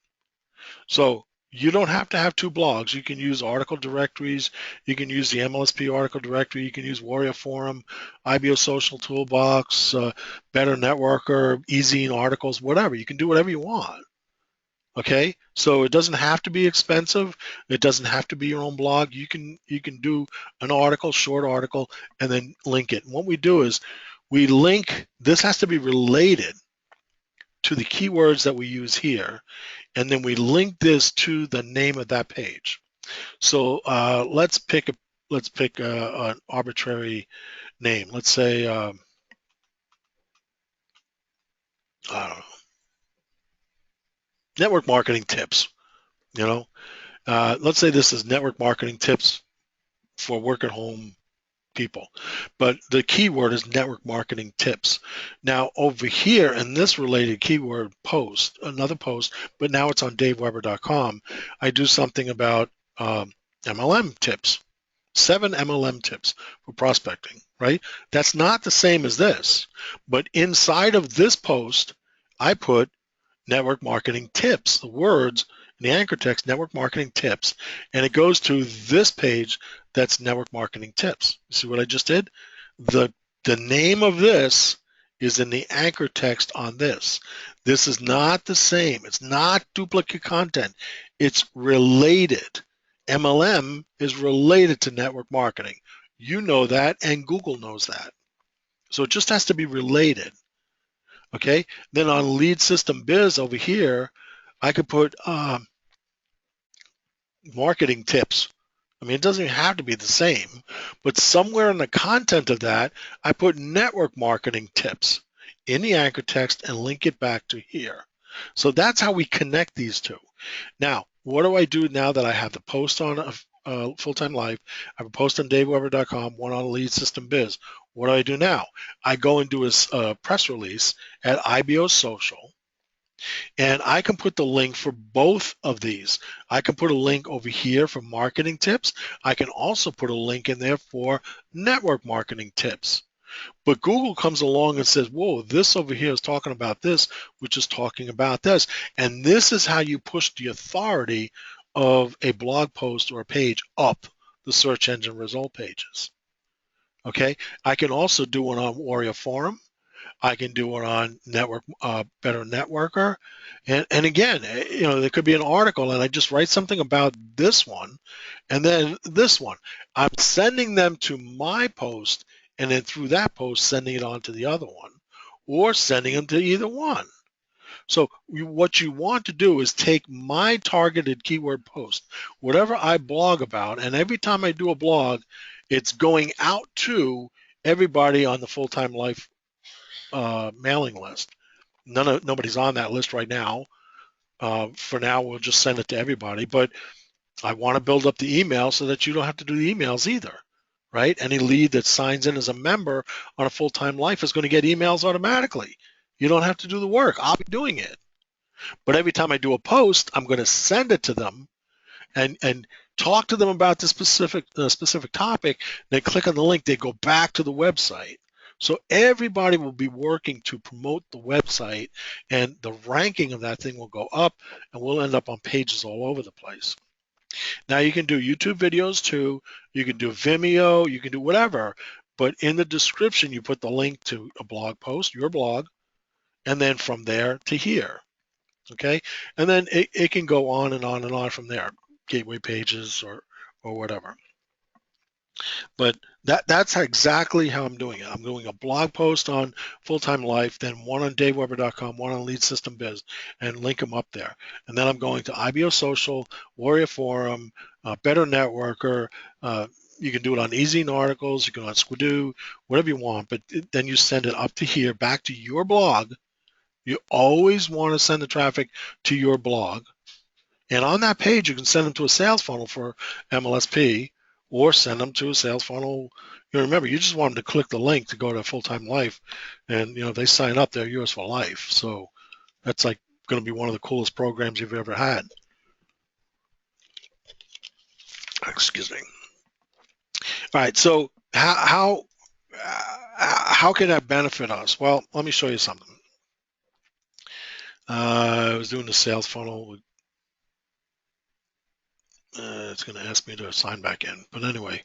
So you don't have to have two blogs. You can use article directories. You can use the MLSP article directory. You can use Warrior Forum, IBO Social Toolbox, Better Networker, Easy Articles, whatever. You can do whatever you want. Okay, so it doesn't have to be expensive. It doesn't have to be your own blog. You can do an article, short article, and then link it. And what we do is we link. This has to be related to the keywords that we use here, and then we link this to the name of that page. So let's pick an arbitrary name. Let's say I don't know, network marketing tips. Let's say this is network marketing tips for work at home people, but the keyword is network marketing tips. Now over here in this related keyword post, another post, but now it's on DaveWeber.com, I do something about MLM tips, 7 MLM tips for prospecting, right? That's not the same as this, but inside of this post, I put network marketing tips, the words in the anchor text, network marketing tips, and it goes to this page that's network marketing tips. You see what I just did? The name of this is in the anchor text on this. This is not the same. It's not duplicate content. It's related. MLM is related to network marketing. You know that, and Google knows that. So it just has to be related. Okay, then on Lead System Biz over here, I could put marketing tips. I mean, it doesn't even have to be the same, but somewhere in the content of that, I put network marketing tips in the anchor text and link it back to here. So that's how we connect these two. Now, what do I do now that I have the post on Full-Time Life? I have a post on DaveWeber.com, one on Lead System Biz. What do I do now? I go and do a press release at IBO Social, and I can put the link for both of these. I can put a link over here for marketing tips. I can also put a link in there for network marketing tips. But Google comes along and says, whoa, this over here is talking about this, which is talking about this. And this is how you push the authority of a blog post or a page up the search engine result pages. Okay, I can also do one on Warrior Forum. I can do it on network, Better Networker. And again, there could be an article and I just write something about this one and then this one. I'm sending them to my post and then through that post, sending it on to the other one or sending them to either one. So what you want to do is take my targeted keyword post, whatever I blog about, and every time I do a blog, it's going out to everybody on the Full-Time Life mailing list. Nobody's on that list right now. For now, we'll just send it to everybody. But I want to build up the email so that you don't have to do the emails either, right? Any lead that signs in as a member on a Full-Time Life is going to get emails automatically. You don't have to do the work. I'll be doing it. But every time I do a post, I'm going to send it to them and talk to them about the specific topic. They click on the link. They go back to the website. So everybody will be working to promote the website, and the ranking of that thing will go up, and we'll end up on pages all over the place. Now you can do YouTube videos too. You can do Vimeo. You can do whatever. But in the description, you put the link to a blog post, your blog, and then from there to here. Okay, and then it can go on and on and on from there, gateway pages or whatever. But that's exactly how I'm doing it. I'm doing a blog post on Full-Time Life, then one on DaveWeber.com, one on Lead System Biz, and link them up there. And then I'm going to IBO Social, Warrior Forum, Better Networker. You can do it on Ezine Articles, you can on Squidoo, whatever you want. But then you send it up to here, back to your blog. You always want to send the traffic to your blog. And on that page, you can send them to a sales funnel for MLSP or send them to a sales funnel. Remember, you just want them to click the link to go to Full-Time Life. And, if they sign up, they're yours for life. So that's like going to be one of the coolest programs you've ever had. Excuse me. All right. So how can that benefit us? Well, let me show you something. I was doing the sales funnel. It's going to ask me to sign back in. But anyway.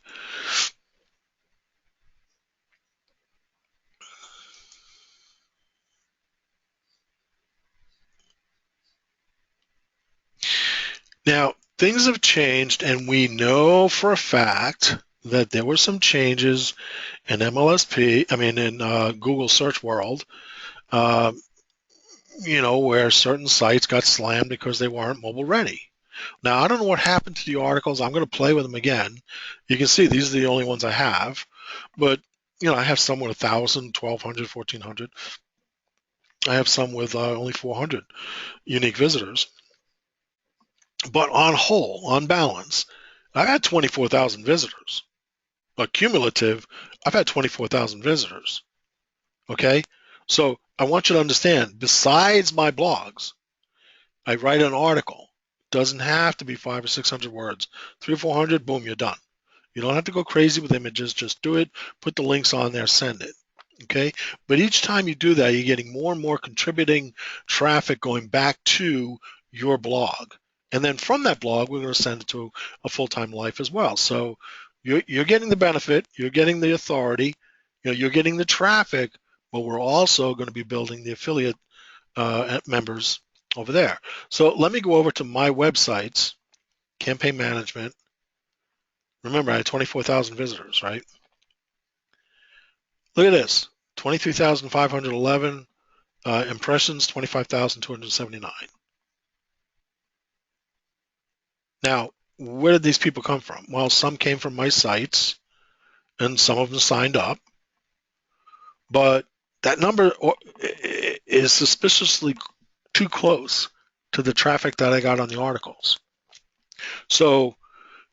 Now, things have changed, and we know for a fact that there were some changes in in Google search world, where certain sites got slammed because they weren't mobile ready. Now, I don't know what happened to the articles. I'm going to play with them again. You can see these are the only ones I have, but I have some with 1,000, 1,200, 1,400. I have some with only 400 unique visitors. But on balance, I've had 24,000 visitors. Cumulative, I've had 24,000 visitors. Okay? So I want you to understand, besides my blogs, I write an article. Doesn't have to be 500 or 600 words. 300 or 400, boom, you're done. You don't have to go crazy with images. Just do it. Put the links on there. Send it. Okay? But each time you do that, you're getting more and more contributing traffic going back to your blog. And then from that blog, we're going to send it to a Full-Time Life as well. So you're getting the benefit. You're getting the authority. You're getting the traffic, but we're also going to be building the affiliate members over there. So let me go over to my websites, campaign management. Remember, I had 24,000 visitors, right? Look at this, 23,511 impressions, 25,279. Now, where did these people come from? Well, some came from my sites, and some of them signed up. But that number is suspiciously too close to the traffic that I got on the articles. So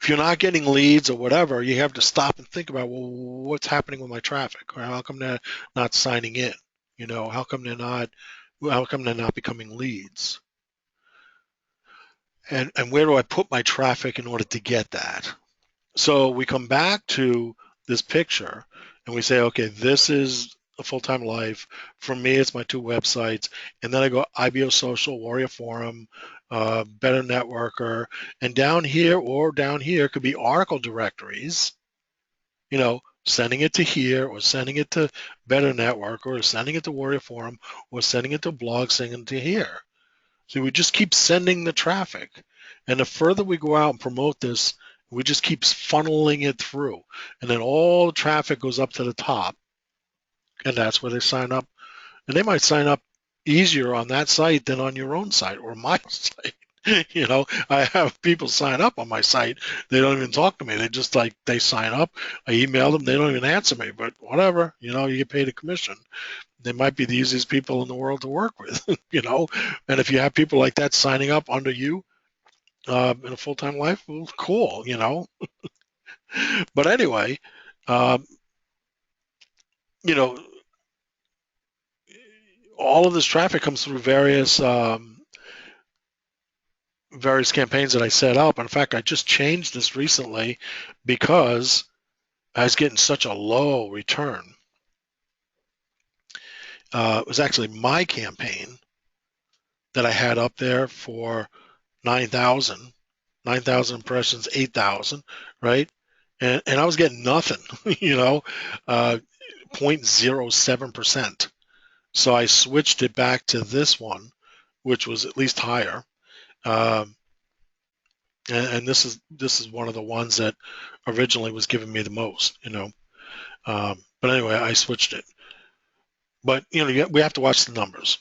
if you're not getting leads or whatever, you have to stop and think about, well, what's happening with my traffic? Or how come they're not signing in? How come they're not becoming leads? And where do I put my traffic in order to get that? So we come back to this picture and we say, okay, this is a Full-Time Life. For me, it's my two websites. And then I go IBO Social, Warrior Forum, Better Networker. And down here could be article directories, sending it to here, or sending it to Better Network, or sending it to Warrior Forum, or sending it to blog, sending it to here. So we just keep sending the traffic. And the further we go out and promote this, we just keep funneling it through. And then all the traffic goes up to the top. And that's where they sign up. And they might sign up easier on that site than on your own site or my site. You know, I have people sign up on my site. They don't even talk to me. They just like, they sign up. I email them. They don't even answer me, but whatever, you know, you get paid a commission. They might be the easiest people in the world to work with, you know. And if you have people like that signing up under you in a full-time life, well, cool, you know. But anyway, um, you know, all of this traffic comes through various campaigns that I set up. In fact, I just changed this recently because I was getting such a low return. It was actually my campaign that I had up there for 9,000 impressions, 8,000, right? And I was getting nothing, you know, 0.07%. So I switched it back to this one, which was at least higher. And this is one of the ones that originally was giving me the most, you know. But anyway, I switched it. But you know, we have to watch the numbers.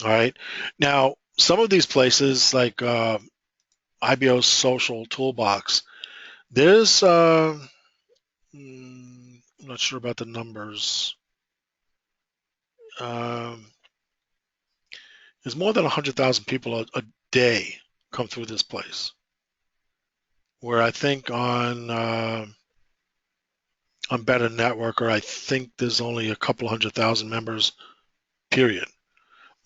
All right. Now, some of these places like IBO Social Toolbox, there's I'm not sure about the numbers. There's more than 100,000 people a day come through this place. Where I think on Better Networker, I think there's only a couple 100,000 members, period.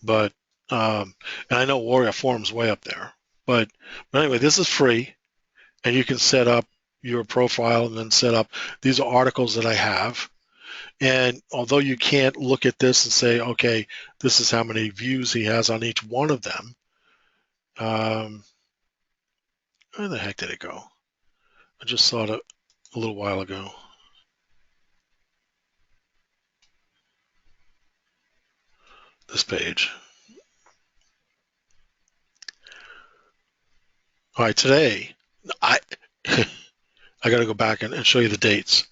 But and I know Warrior Forum's way up there. But anyway, this is free, and you can set up your profile and then set up. These are articles that I have. And although you can't look at this and say, okay, this is how many views he has on each one of them, where the heck did it go? I just saw it a little while ago. This page. All right, today, I got to go back and show you the dates.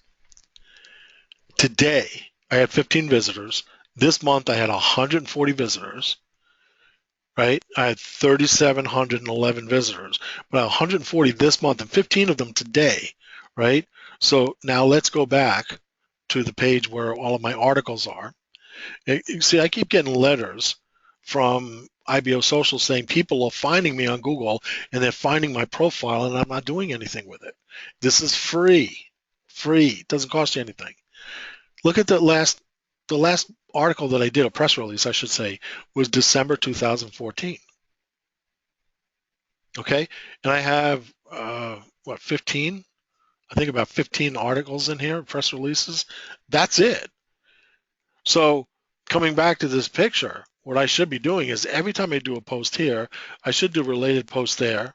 Today, I had 15 visitors. This month, I had 140 visitors. Right? I had 3,711 visitors, but 140 this month and 15 of them today. Right? So now let's go back to the page where all of my articles are. You see, I keep getting letters from IBO Social saying people are finding me on Google and they're finding my profile and I'm not doing anything with it. This is free. Free. It doesn't cost you anything. Look at the last article that I did, a press release, I should say, was December 2014. Okay? And I have, 15? I think about 15 articles in here, press releases. That's it. So coming back to this picture, what I should be doing is every time I do a post here, I should do a related post there,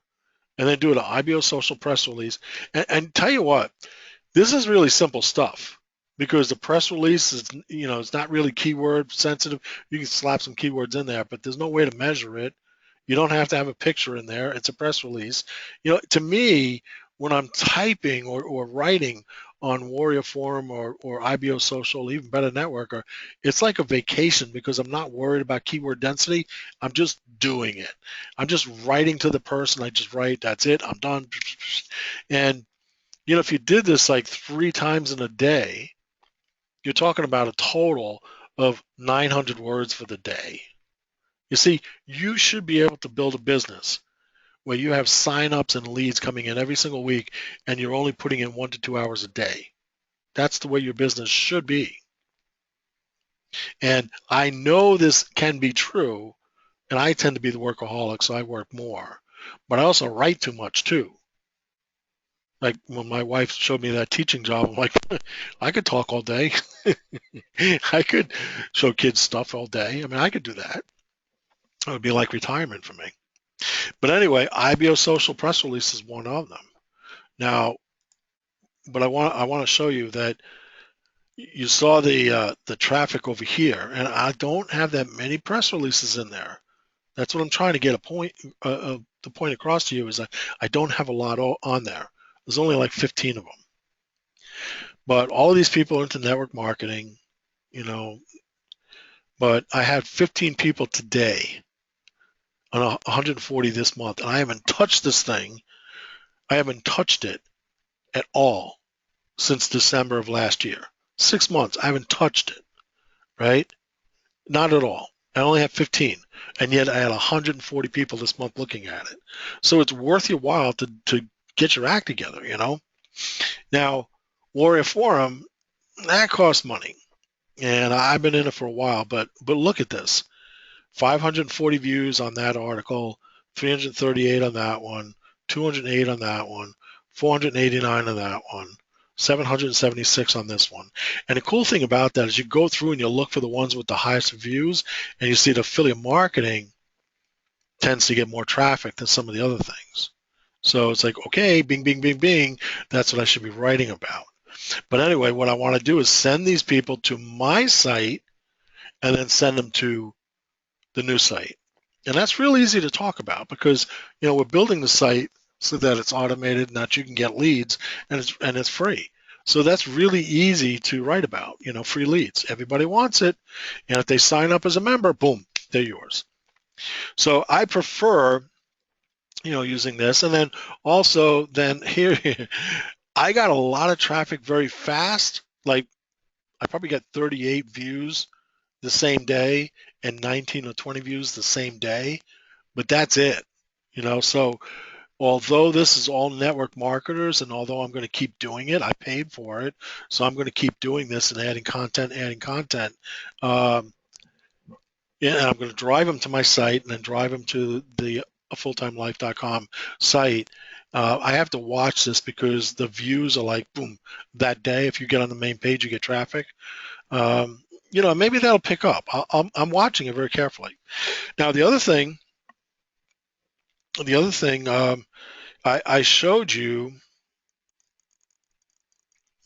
and then do an IBO Social press release. And tell you what, this is really simple stuff because the press release is, you know, it's not really keyword sensitive. You can slap some keywords in there, but there's no way to measure it. You don't have to have a picture in there. It's a press release. You know, to me, when I'm typing or writing on Warrior Forum or IBO Social, even Better Networker, it's like a vacation because I'm not worried about keyword density. I'm just doing it. I'm just writing to the person. I just write, that's it, I'm done. And, you know, if you did this like 3 times in a day, you're talking about a total of 900 words for the day. You see, you should be able to build a business where you have signups and leads coming in every single week and you're only putting in 1 to 2 hours a day. That's the way your business should be. And I know this can be true, and I tend to be the workaholic, so I work more. But I also write too much too. Like when my wife showed me that teaching job, I'm like, I could talk all day. I could show kids stuff all day. I mean, I could do that. It would be like retirement for me. But anyway, IBO Social press release is one of them. Now, but I want to show you that you saw the traffic over here, and I don't have that many press releases in there. That's what I'm trying to get the point across to you is I don't have a lot on there. There's only like 15 of them. But all of these people are into network marketing, you know, but I had 15 people today on 140 this month, and I haven't touched this thing. I haven't touched it at all since December of last year. 6 months, I haven't touched it, right? Not at all. I only have 15, and yet I had 140 people this month looking at it. So it's worth your while to get your act together, you know? Now, Warrior Forum, that costs money, and I've been in it for a while, but look at this. 540 views on that article, 338 on that one, 208 on that one, 489 on that one, 776 on this one. And the cool thing about that is you go through and you look for the ones with the highest views, and you see the affiliate marketing tends to get more traffic than some of the other things. So it's like, okay, bing, bing, bing, bing, that's what I should be writing about. But anyway, what I want to do is send these people to my site and then send them to the new site. And that's real easy to talk about because, you know, we're building the site so that it's automated and that you can get leads and it's free. So that's really easy to write about, you know, free leads. Everybody wants it. And if they sign up as a member, boom, they're yours. So I prefer, you know, using this. And then also then here, I got a lot of traffic very fast. Like I probably got 38 views the same day and 19 or 20 views the same day, but that's it. You know, so although this is all network marketers and although I'm going to keep doing it, I paid for it, so I'm going to keep doing this and adding content. Yeah, and I'm going to drive them to my site and then drive them to the fulltimelife.com site. I have to watch this because the views are like boom that day. If you get on the main page, you get traffic. You know, maybe that'll pick up. I'm watching it very carefully. Now, the other thing, I showed you.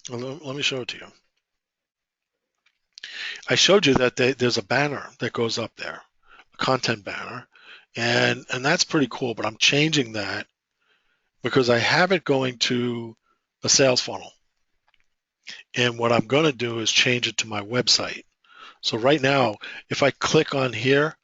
Let me show it to you. I showed you that there's a banner that goes up there, a content banner, and that's pretty cool. But I'm changing that because I have it going to a sales funnel, and what I'm going to do is change it to my website. So right now, if I click on here,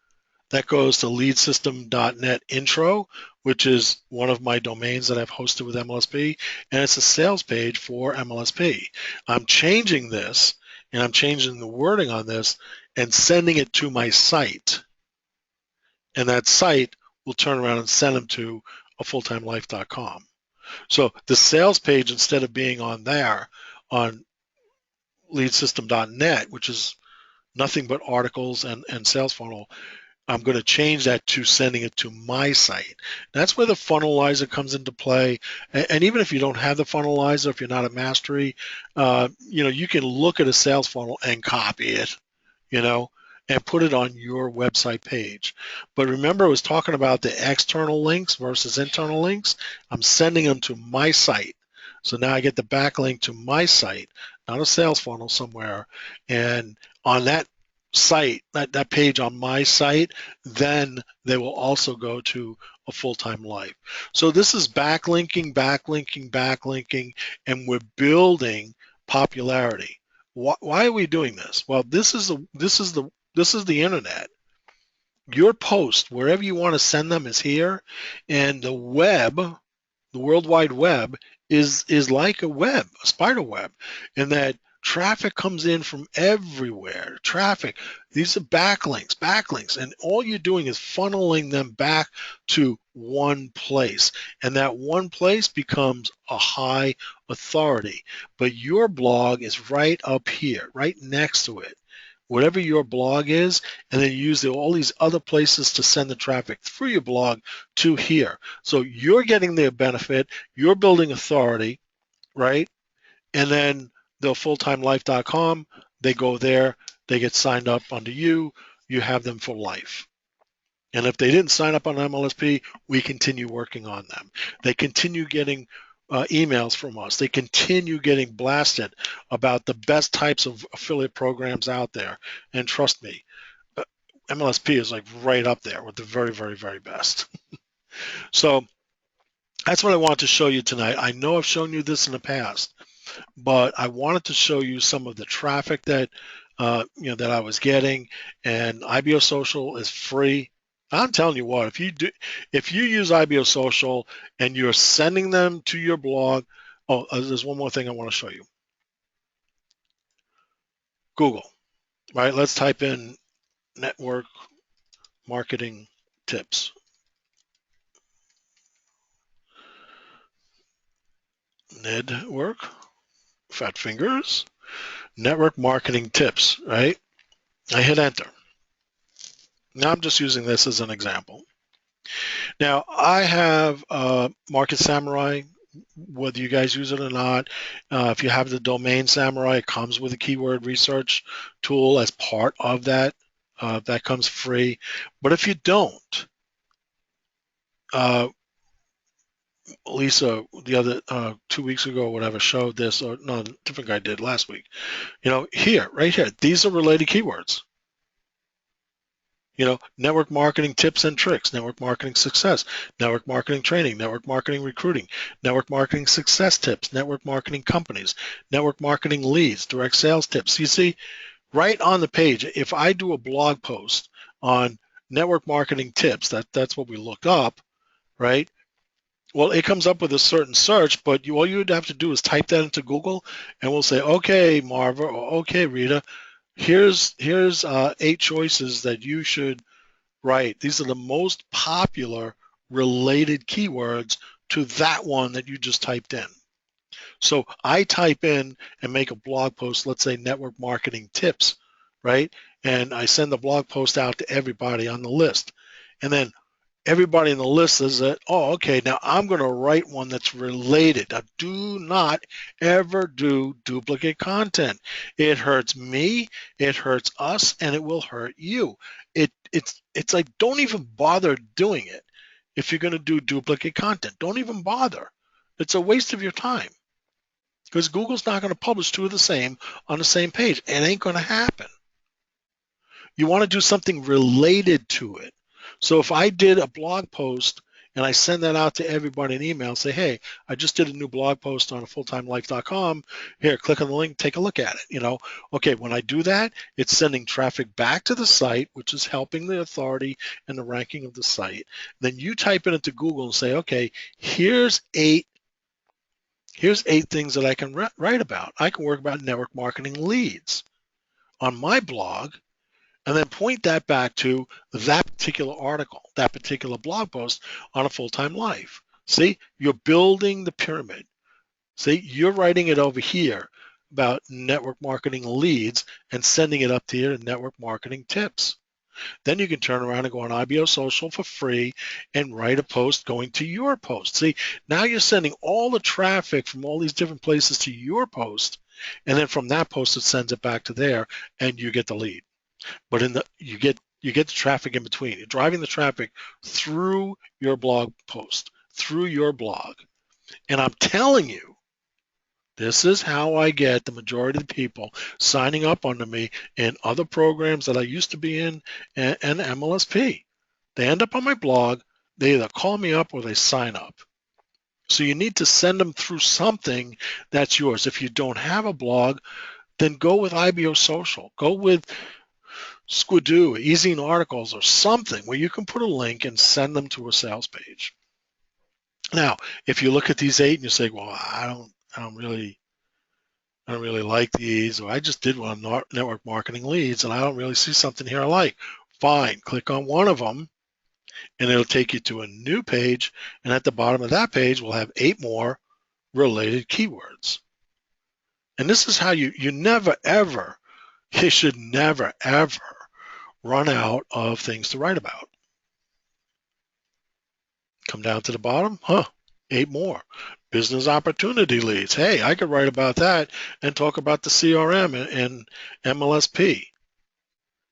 that goes to leadsystem.net intro, which is one of my domains that I've hosted with MLSP, and it's a sales page for MLSP. I'm changing this, and I'm changing the wording on this and sending it to my site. And that site will turn around and send them to a fulltimelife.com. So the sales page, instead of being on there on leadsystem.net, which is nothing but articles and sales funnel, I'm going to change that to sending it to my site. That's where the funnelizer comes into play. And even if you don't have the funnelizer, if you're not at Mastery, you know, you can look at a sales funnel and copy it, you know, and put it on your website page. But remember, I was talking about the external links versus internal links. I'm sending them to my site. So now I get the backlink to my site, not a sales funnel somewhere. And on that site, that page on my site, then they will also go to a full-time life. So this is backlinking, backlinking, backlinking, and we're building popularity. Why are we doing this? Well, this is the internet. Your post, wherever you want to send them, is here, and the web, the World Wide Web, is like a spider web, in that traffic comes in from everywhere. Traffic, these are backlinks, and all you're doing is funneling them back to one place, and that one place becomes a high authority. But your blog is right up here, right next to it, whatever your blog is, and then you use all these other places to send the traffic through your blog to here. So you're getting their benefit, you're building authority, right? And then the fulltimelife.com, they go there, they get signed up under you, you have them for life. And if they didn't sign up on MLSP, we continue working on them. They continue getting emails from us. They continue getting blasted about the best types of affiliate programs out there. And trust me, MLSP is like right up there with the very, very, very best. So that's what I wanted to show you tonight. I know I've shown you this in the past, but I wanted to show you some of the traffic that that I was getting. And IBO Social is free. I'm telling you what, if you use IBO Social and you're sending them to your blog, there's one more thing I want to show you. Google, right? Let's type in network marketing tips. Network, fat fingers, network marketing tips, right? I hit enter. Now I'm just using this as an example. Now I have Market Samurai, whether you guys use it or not. If you have the Domain Samurai, it comes with a keyword research tool as part of that. That comes free. But if you don't, Lisa, the other 2 weeks ago, or whatever, showed this, or no, a different guy did last week. Here, right here, these are related keywords. Network marketing tips and tricks, network marketing success, network marketing training, network marketing recruiting, network marketing success tips, network marketing companies, network marketing leads, direct sales tips. You see, right on the page, if I do a blog post on network marketing tips, that's what we looked up, right? Well, it comes up with a certain search, but all you would have to do is type that into Google, and we'll say, okay, Marva, or okay, Rita, here's 8 choices that you should write. These are the most popular related keywords to that one that you just typed in. So I type in and make a blog post, let's say network marketing tips, right? And I send the blog post out to everybody on the list. And then everybody in the list says that, oh, okay, now I'm going to write one that's related. Now, do not ever do duplicate content. It hurts me, it hurts us, and it will hurt you. It's like, don't even bother doing it if you're going to do duplicate content. Don't even bother. It's a waste of your time because Google's not going to publish 2 of the same on the same page. It ain't going to happen. You want to do something related to it. So if I did a blog post and I send that out to everybody in email, say, hey, I just did a new blog post on fulltimelife.com. Here, click on the link, take a look at it. Okay, when I do that, it's sending traffic back to the site, which is helping the authority and the ranking of the site. Then you type it into Google and say, okay, here's 8 things that I can write about. I can work about network marketing leads on my blog, and then point that back to that particular article, that particular blog post on A Full-Time Life. See, you're building the pyramid. See, you're writing it over here about network marketing leads and sending it up to your network marketing tips. Then you can turn around and go on IBO Social for free and write a post going to your post. See, now you're sending all the traffic from all these different places to your post, and then from that post it sends it back to there, and you get the lead. But you get the traffic in between. You're driving the traffic through your blog post, through your blog. And I'm telling you, this is how I get the majority of the people signing up under me in other programs that I used to be in and MLSP. They end up on my blog. They either call me up or they sign up. So you need to send them through something that's yours. If you don't have a blog, then go with IBO Social. Go with Squidoo, Easing Articles, or something where you can put a link and send them to a sales page. Now, if you look at these 8 and you say, well, I don't really like these, or I just did one on network marketing leads and I don't really see something here I like. Fine, click on one of them and it'll take you to a new page, and at the bottom of that page we'll have 8 more related keywords. And this is how you should never ever run out of things to write about. Come down to the bottom, 8 more. Business opportunity leads. Hey, I could write about that and talk about the CRM and MLSP.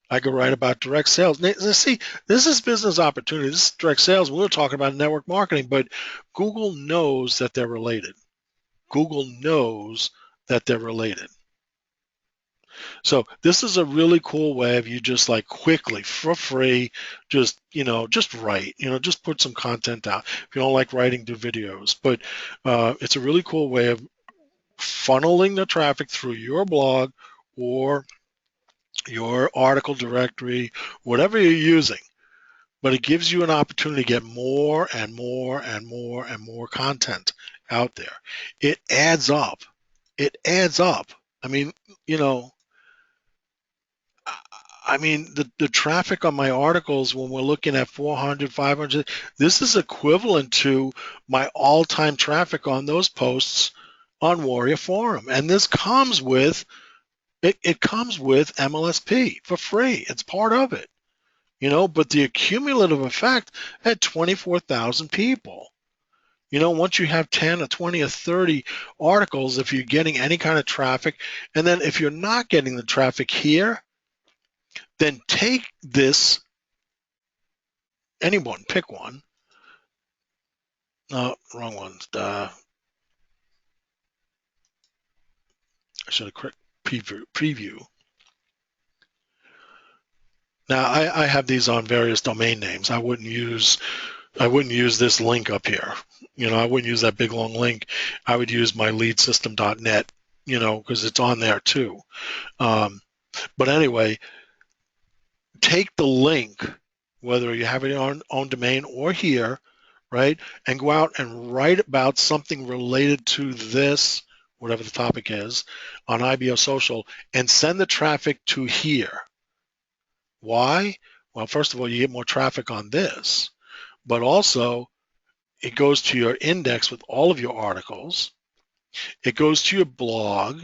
I could write about direct sales. See, this is business opportunity. This is direct sales. We're talking about network marketing, but Google knows that they're related. Google knows that they're related. So this is a really cool way of you just like quickly for free, just, just write, just put some content out. If you don't like writing, do videos. But it's a really cool way of funneling the traffic through your blog or your article directory, whatever you're using. But it gives you an opportunity to get more and more and more and more content out there. It adds up. It adds up. I mean, you know, the traffic on my articles, when we're looking at 400, 500, this is equivalent to my all-time traffic on those posts on Warrior Forum. And this comes with, it comes with MLSP for free. It's part of it, but the accumulative effect at 24,000 people. Once you have 10 or 20 or 30 articles, if you're getting any kind of traffic, and then if you're not getting the traffic here, then take this, anyone, pick one. No, wrong one. I should have clicked preview. Now I have these on various domain names. I wouldn't use this link up here. I wouldn't use that big long link. I would use my leadsystem.net, because it's on there too. But anyway, take the link, whether you have it on domain or here, right, and go out and write about something related to this, whatever the topic is, on IBO Social, and send the traffic to here. Why? Well, first of all, you get more traffic on this, but also it goes to your index with all of your articles. It goes to your blog.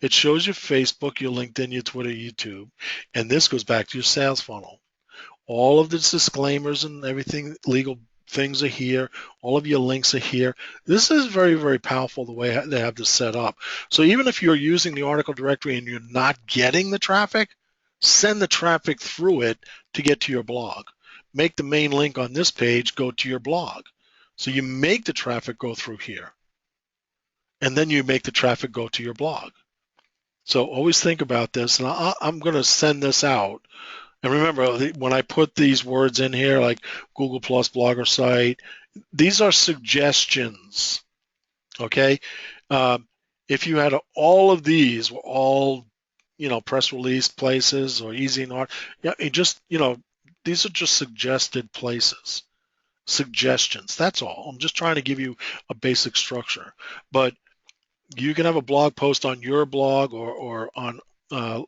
It shows your Facebook, your LinkedIn, your Twitter, YouTube, and this goes back to your sales funnel. All of the disclaimers and everything, legal things are here. All of your links are here. This is very, very powerful the way they have this set up. So even if you're using the article directory and you're not getting the traffic, send the traffic through it to get to your blog. Make the main link on this page go to your blog. So you make the traffic go through here. And then you make the traffic go to your blog. So always think about this. And I'm going to send this out. And remember, when I put these words in here, like Google Plus Blogger site, these are suggestions, okay? If you had all of these were all, press release places or easy and art, these are just suggested places, suggestions. That's all. I'm just trying to give you a basic structure. But you can have a blog post on your blog or on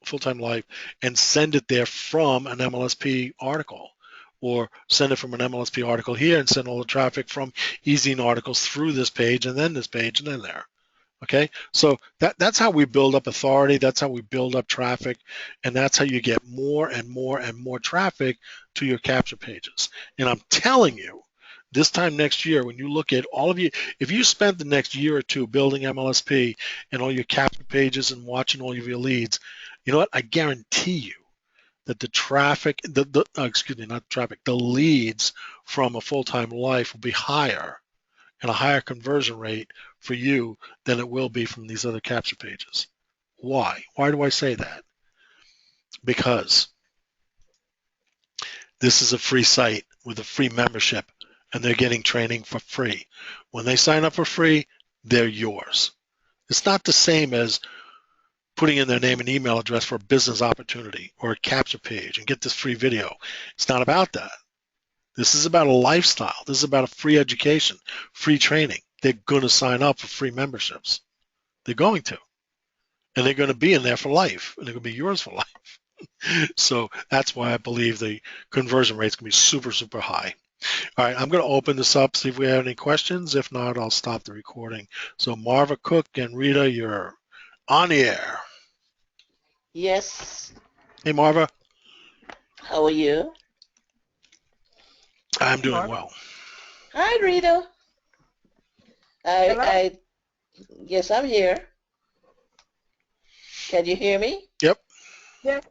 Full-Time Life and send it there from an MLSP article, or send it from an MLSP article here and send all the traffic from eZine articles through this page and then this page and then there. Okay, so that's how we build up authority, that's how we build up traffic, and that's how you get more and more and more traffic to your capture pages. And I'm telling you, this time next year, when you look at all of you, if you spent the next year or two building MLSP and all your capture pages and watching all of your leads, you know what? I guarantee you that the traffic, the leads from a Full-Time Life will be higher and a higher conversion rate for you than it will be from these other capture pages. Why? Why do I say that? Because this is a free site with a free membership, and they're getting training for free. When they sign up for free, they're yours. It's not the same as putting in their name and email address for a business opportunity or a capture page and get this free video. It's not about that. This is about a lifestyle. This is about a free education, free training. They're going to sign up for free memberships. They're going to. And they're going to be in there for life. And they're going to be yours for life. So that's why I believe the conversion rates can be super, super high. All right, I'm going to open this up, see if we have any questions. If not, I'll stop the recording. So Marva Cook and Rita, you're on the air. Yes. Hey, Marva. How are you? I'm doing well. Hi, Rita. Yes, I'm here. Can you hear me? Yep. Yeah.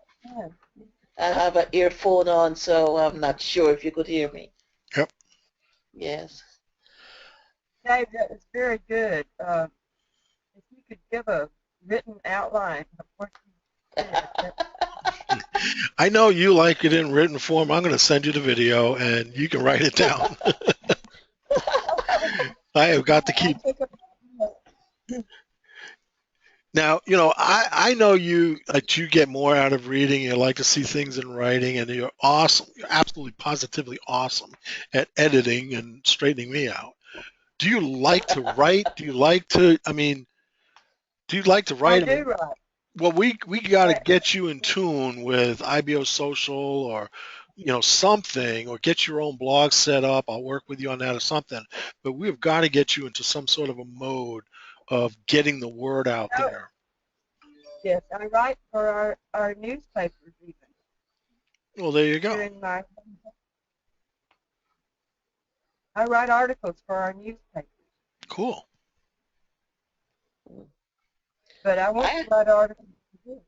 I have an earphone on, so I'm not sure if you could hear me. Yep. Yes. Yeah, it's very good. if you could give a written outline of what you did. I know you like it in written form. I'm going to send you the video and you can write it down. Okay, I have got to I'll keep. take a. Now, I know you that you get more out of reading. You like to see things in writing, and you're awesome. You're absolutely positively awesome at editing and straightening me out. Do you like to write? Do you like to? I mean, do you like to I write? I do mean, write. well, we got to Uh, get you in tune with IBO Social or something, or get your own blog set up. I'll work with you on that or something. But we've got to get you into some sort of a mode of getting the word out oh, there. yes, I write for our newspapers even Well, there you go. here in my. I write articles for our newspapers, Cool. but I want I to write articles for you.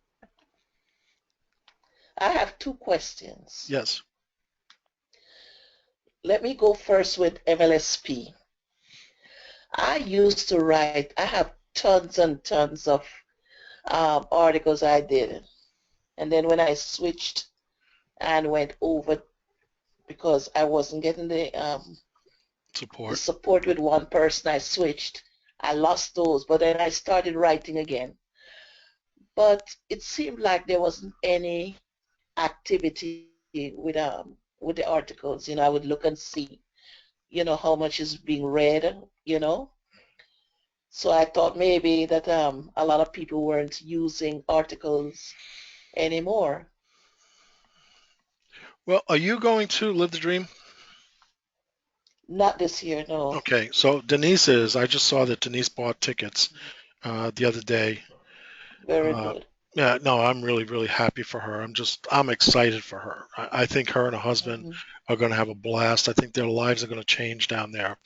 I have two questions. Yes. Let me go first with MLSP. I used to write. I have tons and tons of articles I did, and then when I switched and went over because I wasn't getting the Support. support with one person, I switched. I lost those, but then I started writing again. But it seemed like there wasn't any activity with the articles. I would look and see, how much is being read. So I thought maybe that a lot of people weren't using articles anymore. Well, are you going to live the dream? Not this year, no. Okay. So Denise is. I just saw that Denise bought tickets the other day. Very Uh, good. yeah. No, I'm really, really happy for her. I'm excited for her. I think her and her husband Hmm. are going to have a blast. I think their lives are going to change down there.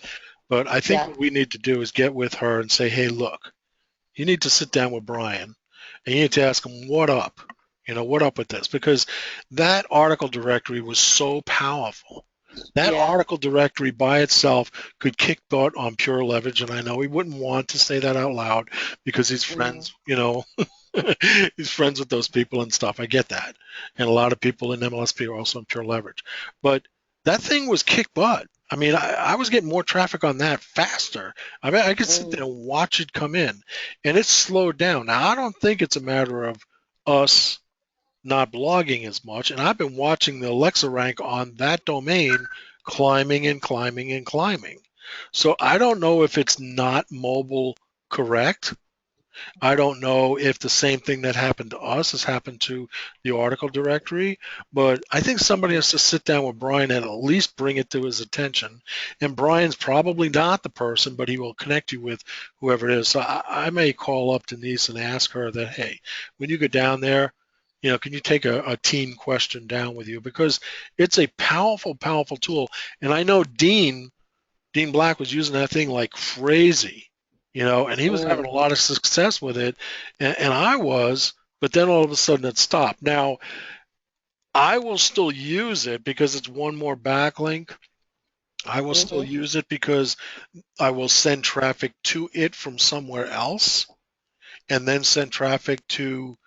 But I think Yeah. what we need to do is get with her and say, hey, look, you need to sit down with Brian and you need to ask him what up. What up with this? Because that article directory was so powerful. That Yeah. article directory by itself could kick butt on Pure Leverage, and I know he wouldn't want to say that out loud because he's Hmm. friends, he's friends with those people and stuff. I get that. And a lot of people in MLSP are also in Pure Leverage. But that thing was kick butt. I mean, I was getting more traffic on that faster. I mean, I could sit Hmm. there and watch it come in, and it's slowed down. Now, I don't think it's a matter of us not blogging as much, and I've been watching the Alexa rank on that domain climbing and climbing and climbing. So I don't know if it's not mobile correct. I don't know if the same thing that happened to us has happened to the article directory, but I think somebody Hmm. has to sit down with Brian and at least bring it to his attention. And Brian's probably not the person, but he will connect you with whoever it is. So I may call up Denise and ask her that, hey, when you go down there, can you take a teen question down with you? Because it's a powerful, powerful tool. And I know Dean Black was using that thing like crazy, and he was having a Hmm. lot of success with it, and I was, but then all of a sudden it stopped. Now, I will still use it because it's one more backlink. I will still Hmm. use it because I will send traffic to it from somewhere else and then send traffic to,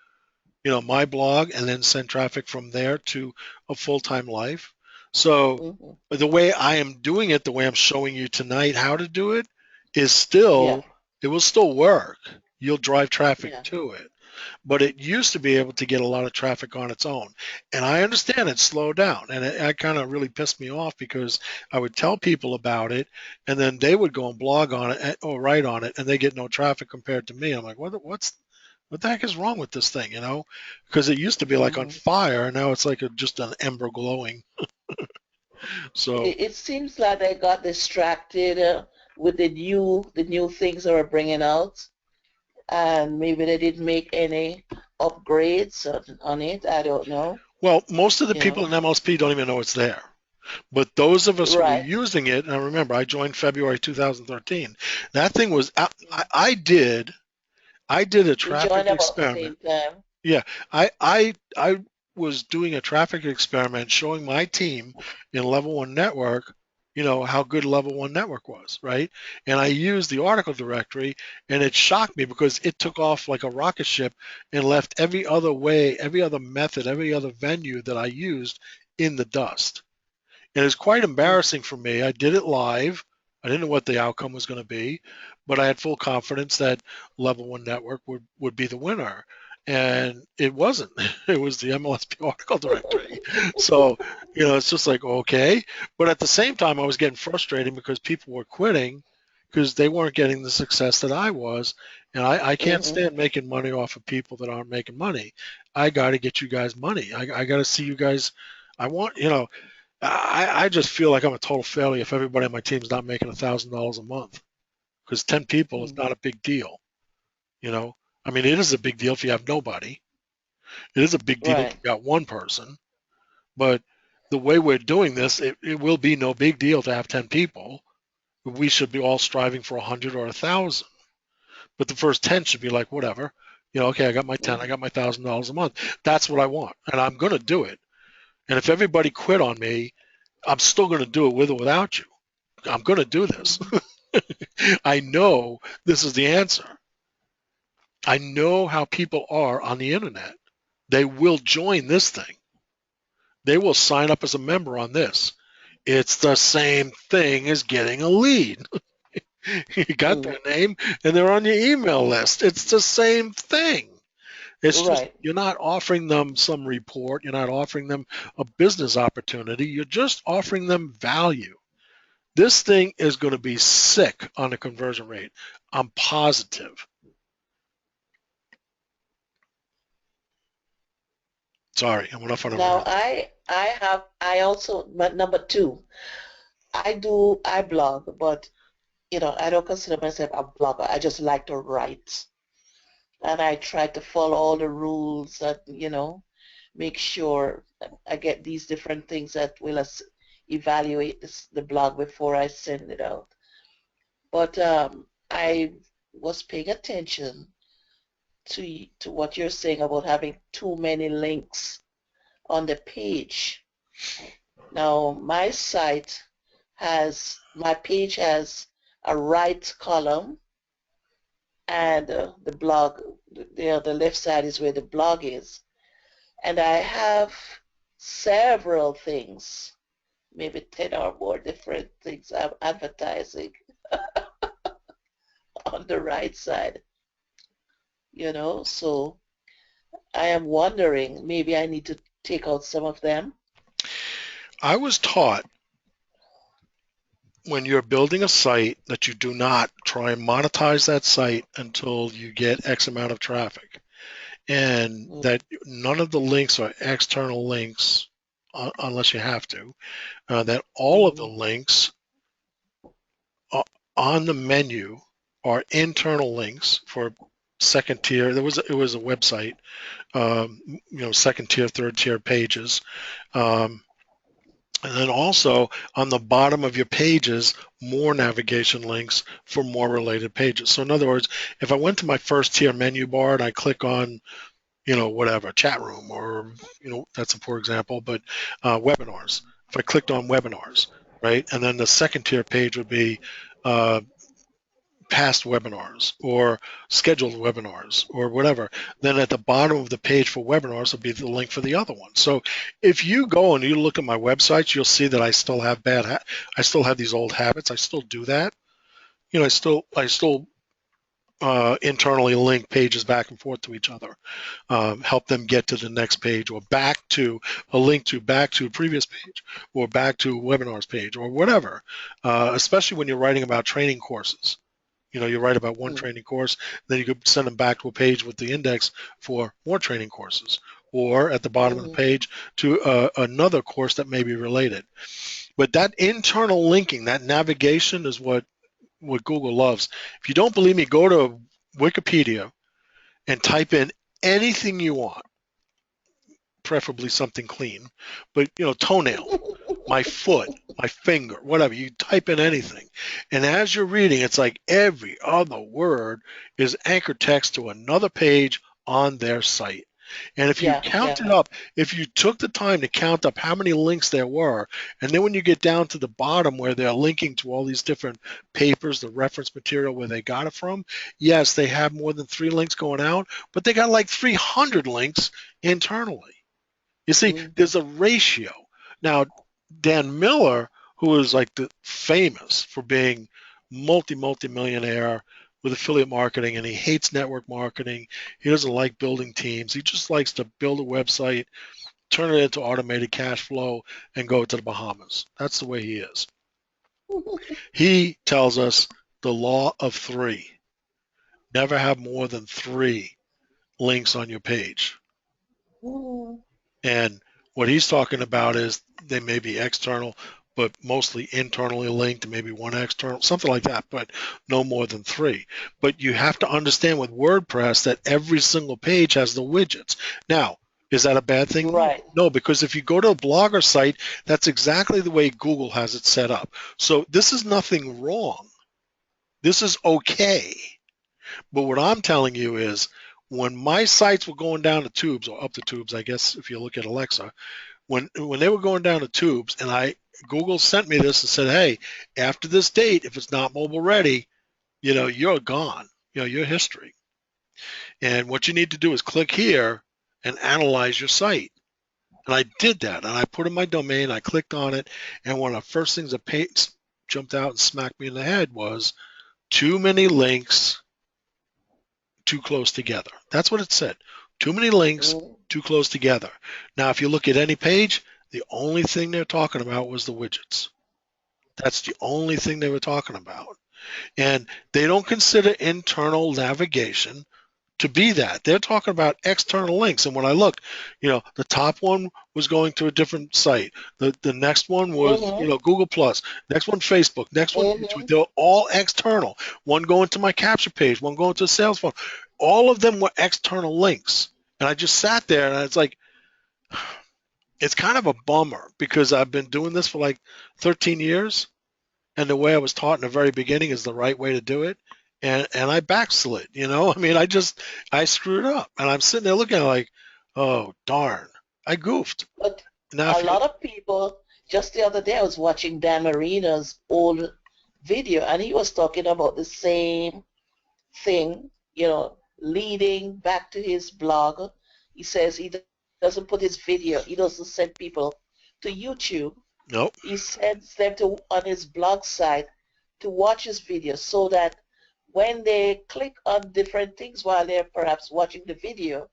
my blog and then send traffic from there to a full-time life. So Hmm. the way I am doing it, the way I'm showing you tonight how to do it, is Yeah. it will still work. You'll drive traffic Yeah. to it. But it used to be able to get a lot of traffic on its own. And I understand it slowed down. And it kind of really pissed me off because I would tell people about it and then they would go and blog on it or write on it and they get no traffic compared to me. I'm like, what the heck is wrong with this thing, Because it used to be like on Hmm. fire and now it's like just an ember glowing. So, It seems like they got distracted with the new things they were bringing out, and maybe they didn't make any upgrades on it. I don't know. well, most of the You people in know. MLSP don't even know it's there. But those of us who were Right. using it, and I remember I joined February 2013. That thing was out. I did a We traffic joined about the experiment. same time. Yeah, I was doing a traffic experiment showing my team in Level 1 Network how good Level One Network was, right? And I used the article directory, and it shocked me because it took off like a rocket ship and left every other way, every other method, every other venue that I used in the dust. And it's quite embarrassing for me. I did it live. I didn't know what the outcome was going to be, but I had full confidence that Level One Network would be the winner. And it wasn't. It was the MLSP article directory. So, it's just like, okay. But at the same time, I was getting frustrated because people were quitting because they weren't getting the success that I was. And I can't Mm-hmm. stand making money off of people that aren't making money. I got to get you guys money. I got to see you guys. I want, I just feel like I'm a total failure if everybody on my team's not making $1,000 a month. Because 10 people is Mm-hmm. not a big deal. You know, I mean, it is a big deal if you have nobody. It is a big deal if Right. you got one person. But the way we're doing this, it will be no big deal to have 10 people. We should be all striving for 100 or 1,000. But the first 10 should be like, whatever. Okay, I got my 10, I got my $1,000 a month. That's what I want. And I'm going to do it. And if everybody quit on me, I'm still going to do it with or without you. I'm going to do this. Mm-hmm. I know this is the answer. I know how people are on the internet. They will join this thing. They will sign up as a member on this. It's the same thing as getting a lead. You got Mm-hmm. their name and they're on your email list. It's the same thing. It's just Right. you're not offering them some report. You're not offering them a business opportunity. You're just offering them value. This thing is going to be sick on the conversion rate. I'm positive. Sorry, I went off on a Now rant. I also, but number two, I blog, but I don't consider myself a blogger. I just like to write. And I try to follow all the rules that, make sure I get these different things that will evaluate the blog before I send it out. But I was paying attention to what you're saying about having too many links on the page. Now, my page has a right column, and the blog, the left side is where the blog is. And I have several things, maybe 10 or more different things I'm advertising on the right side, so I am wondering, maybe I need to take out some of them. I was taught when you're building a site that you do not try and monetize that site until you get X amount of traffic, and Mm, that none of the links are external links unless you have to. That all of the mhm, links on the menu are internal links for second tier. It was a website, second tier, third tier pages. Um, And then also on the bottom of your pages, more navigation links for more related pages. So in other words, if I went to my first tier menu bar and I click on, whatever, chat room or, that's a poor example, but webinars. If I clicked on webinars, right? And then the second tier page would be uh, past webinars or scheduled webinars or whatever, then at the bottom of the page for webinars will be the link for the other one. So if you go and you look at my websites, you'll see that I still have I still have these old habits. I still do that. I still internally link pages back and forth to each other, help them get to the next page or back to a previous page or back to a webinars page or whatever, especially when you're writing about training courses. You write about one mm, training course, then you could send them back to a page with the index for more training courses, or at the bottom of the mhm, page to another course that may be related. But that internal linking, that navigation is what Google loves. If you don't believe me, go to Wikipedia and type in anything you want, preferably something clean, but toenail, my foot, my finger, whatever. You type in anything. And as you're reading, it's like every other word is anchor text to another page on their site. And if you Yeah, count it yeah. up, if you took the time to count up how many links there were, and then when you get down to the bottom where they're linking to all these different papers, the reference material where they got it from, yes, they have more than 3 links going out, but they got like 300 links internally. You see, Mhm. there's a ratio. Now, Dan Miller, who is like the famous for being multi-millionaire with affiliate marketing, and he hates network marketing. He doesn't like building teams. He just likes to build a website, turn it into automated cash flow, and go to the Bahamas. That's the way he is. He tells us the law of 3. Never have more than 3 links on your page. Mhm. And what he's talking about is they may be external, but mostly internally linked, maybe one external, something like that, but no more than 3. But you have to understand with WordPress that every single page has the widgets. Now, is that a bad thing? No. Right. No, because if you go to a Blogger site, that's exactly the way Google has it set up. So this is nothing wrong. This is okay. But what I'm telling you is when my sites were going down the tubes, or up the tubes, I guess, if you look at Alexa, when they were going down the tubes, and Google sent me this and said, hey, after this date, if it's not mobile ready, you're gone. Your history. And what you need to do is click here and analyze your site. And I did that, and I put in my domain, I clicked on it, and one of the first things that jumped out and smacked me in the head was too many links too close together. That's what it said. Too many links Mhm. too close together. Now, if you look at any page, the only thing they're talking about was the widgets. That's the only thing they were talking about. And they don't consider internal navigation to be that. They're talking about external links. And when I looked, the top one was going to a different site. The next one was, Mhm. Google Plus. Next one, Facebook. Next one, YouTube. Mhm. They're all external. One going to my capture page, one going to a sales phone. All of them were external links. And I just sat there and it's like, it's kind of a bummer because I've been doing this for like 13 years. And the way I was taught in the very beginning is the right way to do it. And I backslid, I mean, I screwed up. And I'm sitting there looking at it like, oh, darn, I goofed. But Now, a if you, lot of people, just the other day, I was watching Dan Marino's old video, and he was talking about the same thing, leading back to his blog. He says he doesn't put his video, he doesn't send people to YouTube. nope, He sends them to on his blog site to watch his video so that when they click on different things while they're perhaps watching the video,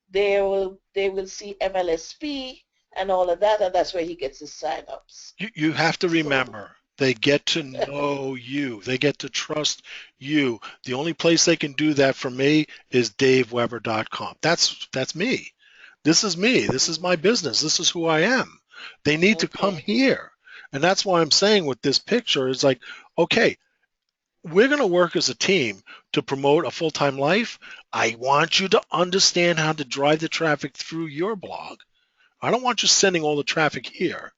they will see MLSP and all of that, and that's where he gets his signups. you have to So, remember, they get to know you. They get to trust you. The only place they can do that for me is daveweber.com. That's me. This is me. This is my business. This is who I am. They need to come okay, here. And that's why I'm saying with this picture is like, okay, we're going to work as a team to promote a full-time life. I want you to understand how to drive the traffic through your blog. I don't want you sending all the traffic here.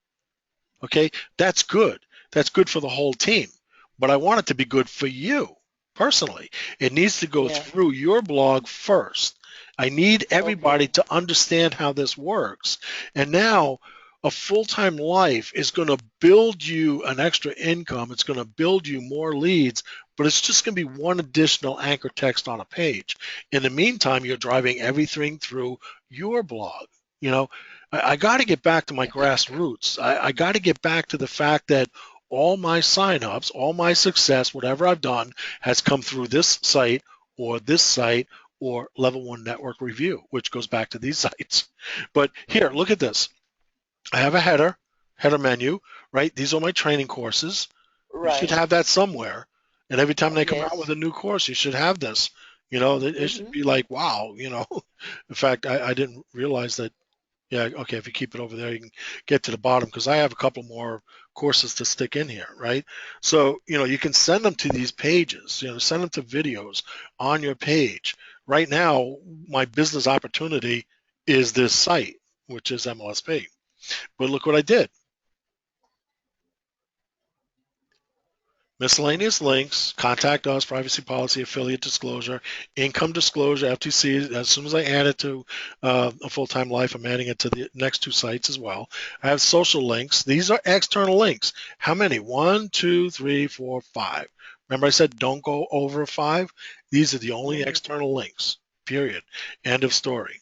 Okay, that's good. That's good for the whole team. But I want it to be good for you personally. It needs to go yeah, through your blog first. I need everybody okay, to understand how this works. And now a full-time life is going to build you an extra income. It's going to build you more leads, but it's just going to be one additional anchor text on a page. In the meantime, you're driving everything through your blog. You know, I got to get back to my grassroots. I got to get back to the fact that all my signups, all my success, whatever I've done, has come through this site or Level 1 Network Review, which goes back to these sites. But here, look at this. I have a header menu, right? These are my training courses. You should right, have that somewhere. And every time they come out with yes, a new course, you should have this. It should hmm be like, wow. In fact, I didn't realize that. Yeah, okay, if you keep it over there, you can get to the bottom because I have a couple more courses to stick in here, right? So, you can send them to these pages, send them to videos on your page. Right now, my business opportunity is this site, which is MLSP. But look what I did. Miscellaneous links, contact us, privacy policy, affiliate disclosure, income disclosure, FTC. As soon as I add it to a full-time life, I'm adding it to the next two sites as well. I have social links. These are external links. How many? 1, 2, 3, 4, 5. Remember I said don't go over 5? These are the only external links, period. End of story.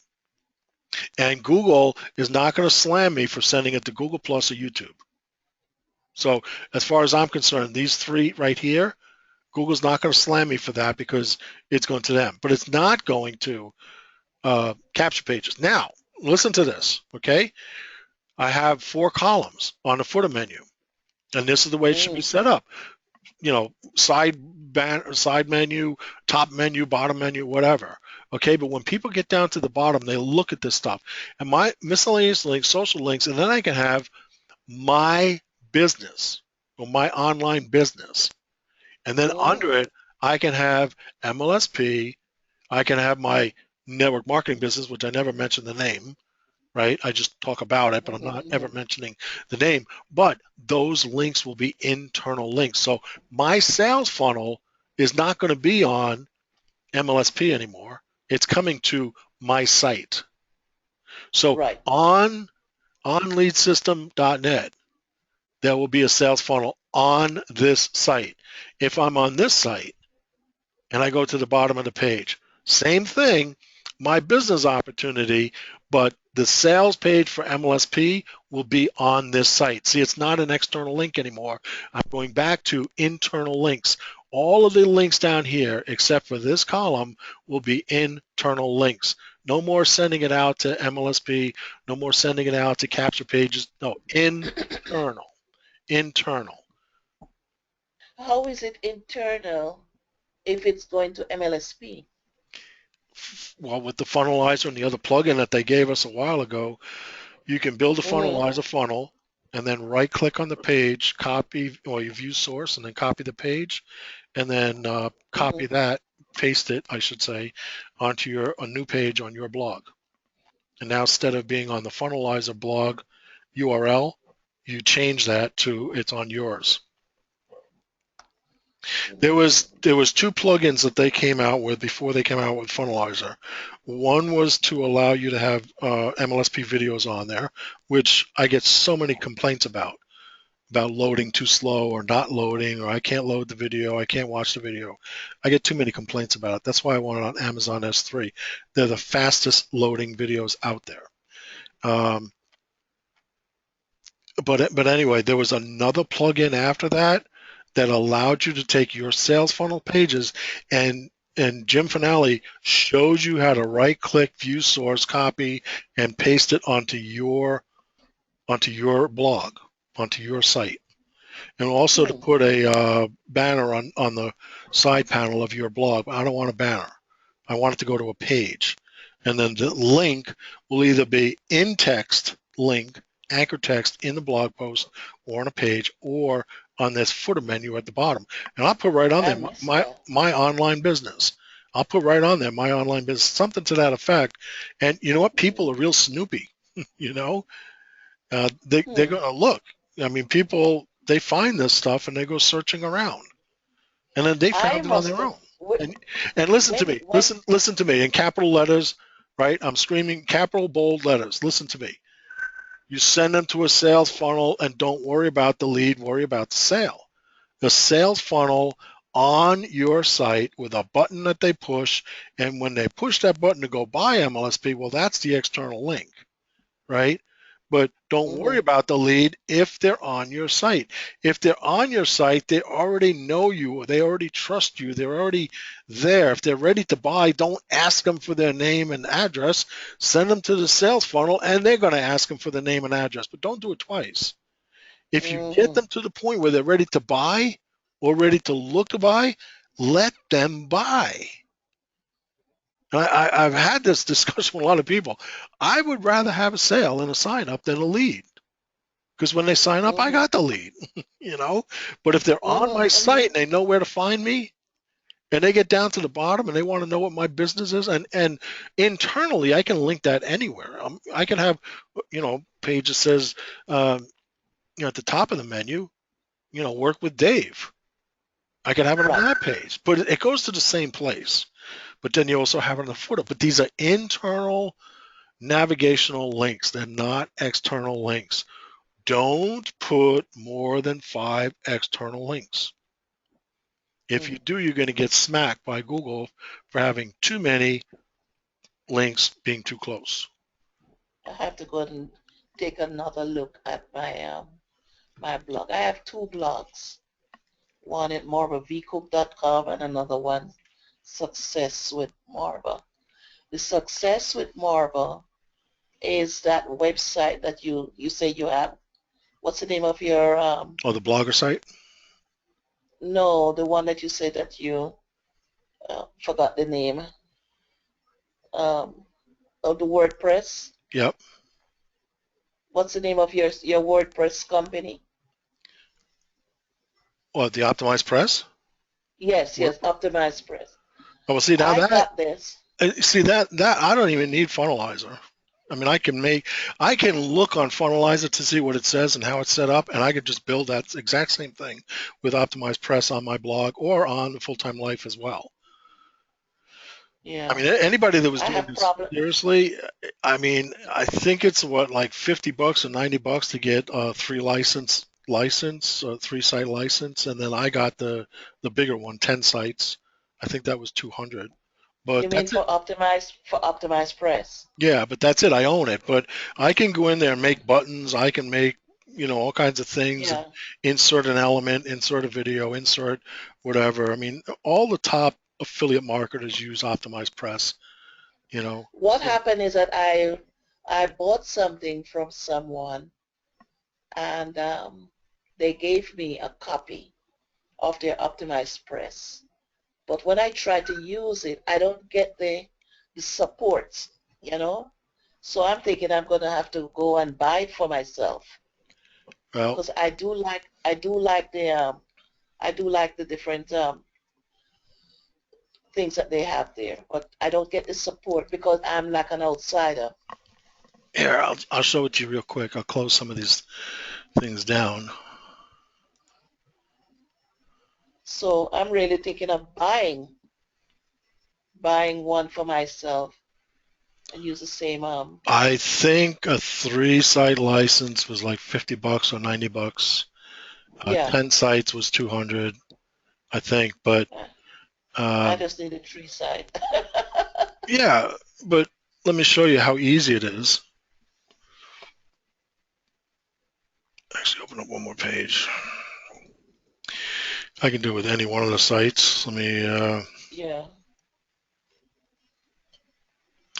And Google is not going to slam me for sending it to Google Plus or YouTube. So as far as I'm concerned, these three right here, Google's not going to slam me for that because it's going to them, but it's not going to capture pages. Now, listen to this, okay? I have 4 columns on the footer menu, and this is the way it should be set up. You know, side menu, top menu, bottom menu, whatever. Okay, but when people get down to the bottom, they look at this stuff. And my miscellaneous links, social links, and then I can have my business or my online business. And then under it, I can have MLSP, I can have my network marketing business, which I never mention the name, right? I just talk about it, but I'm not ever mentioning the name. But those links will be internal links. So my sales funnel is not going to be on MLSP anymore. It's coming to my site. So on leadsystem.net, there will be a sales funnel on this site. If I'm on this site and I go to the bottom of the page, same thing, my business opportunity, but the sales page for MLSP will be on this site. See, it's not an external link anymore. I'm going back to internal links. All of the links down here, except for this column, will be internal links. No more sending it out to MLSP, no more sending it out to capture pages. No, internal. Internal. How is it internal if it's going to MLSP? Well, with the funnelizer and the other plugin that they gave us a while ago, you can build a funnelizer funnel and then right click on the page, copy, or you view source and then copy the page and then copy that, paste it, I should say, onto a new page on your blog. And now instead of being on the funnelizer blog URL, you change that to it's on yours. There was 2 plugins that they came out with before they came out with Funnelizer. One was to allow you to have MLSP videos on there, which I get so many complaints about loading too slow or not loading, or I can't load the video, I can't watch the video. I get too many complaints about it. That's why I want it on Amazon S3. They're the fastest loading videos out there. But anyway, there was another plugin after that allowed you to take your sales funnel pages and Jim Finale shows you how to right click, view source, copy, and paste it onto your blog, onto your site. And also to put a banner on the side panel of your blog. I don't want a banner. I want it to go to a page. And then the link will either be in text link, anchor text in the blog post or on a page, or on this footer menu at the bottom. And I'll put right on there my online business. I'll put right on there my online business, something to that effect. And you know what? People are real snoopy. You know, they're going to look. I mean, people, they find this stuff and they go searching around, and then they found it on their own. And listen to me. Listen to me in capital letters, right? I'm screaming capital bold letters. Listen to me. You send them to a sales funnel and don't worry about the lead, worry about the sale. The sales funnel on your site with a button that they push, and when they push that button to go buy MLSP, well, that's the external link, right? But don't worry about the lead if they're on your site. If they're on your site, they already know you, they already trust you, they're already there. If they're ready to buy, don't ask them for their name and address. Send them to the sales funnel and they're going to ask them for the name and address, but don't do it twice. If you get them to the point where they're ready to buy or ready to look to buy, let them buy. I've had this discussion with a lot of people. I would rather have a sale and a sign up than a lead, because when they sign up, I got the lead, you know. But if they're on my site and they know where to find me, and they get down to the bottom and they want to know what my business is, and internally I can link that anywhere. I can have, you know, page that says, you know, at the top of the menu, you know, work with Dave. I can have it on Right. that page, but it goes to the same place. But then you also have it on the footer. But these are internal navigational links. They're not external links. Don't put more than 5 external links. If you Mm. do, you're going to get smacked by Google for having too many links being too close. I have to go and take another look at my blog. I have two blogs. One at marvavcook.com and another one, Success with Marva. The Success with Marva is that website that you say you have. What's the name of your Oh, the blogger site? no, the one that you said that you forgot the name of the WordPress. Yep. What's the name of your WordPress company? What, the Optimized Press? Yes, Optimized Press. Oh, well, see now I that got this. see that I don't even need Funnelizer. I mean, I can look on Funnelizer to see what it says and how it's set up, and I could just build that exact same thing with Optimized Press on my blog or on the Full Time Life as well. I Yeah, mean, anybody that was I doing have this problem. seriously, I mean, I think it's what, like $50 or $90 to get a 3 site license, and then I got the bigger one, 10 sites. I think that was 200. You But mean that's it. for Optimized Press? Yeah, but that's it. I own it. But I can go in there and make buttons. I can make, all kinds of things and Yeah. insert an element, insert a video, insert whatever. I mean, all the top affiliate marketers use Optimized Press, you know. What happened is that I bought something from someone and they gave me a copy of their Optimized Press. But when I try to use it, I don't get the support, you know? So I'm thinking I'm going to have to go and buy it for myself Well, because I do like the different things that they have there, but I don't get the support because I'm like an outsider. here, I'll show it to you real quick. I'll close some of these things down. So I'm really thinking of buying one for myself and use the same I think a 3 site license was like $50 or $90. yeah. 10 sites was 200, I think. But I um, just need a tree side. yeah, but let me show you how easy it is. Actually, open up one more page. I can do it with any one of the sites. Let me Yeah.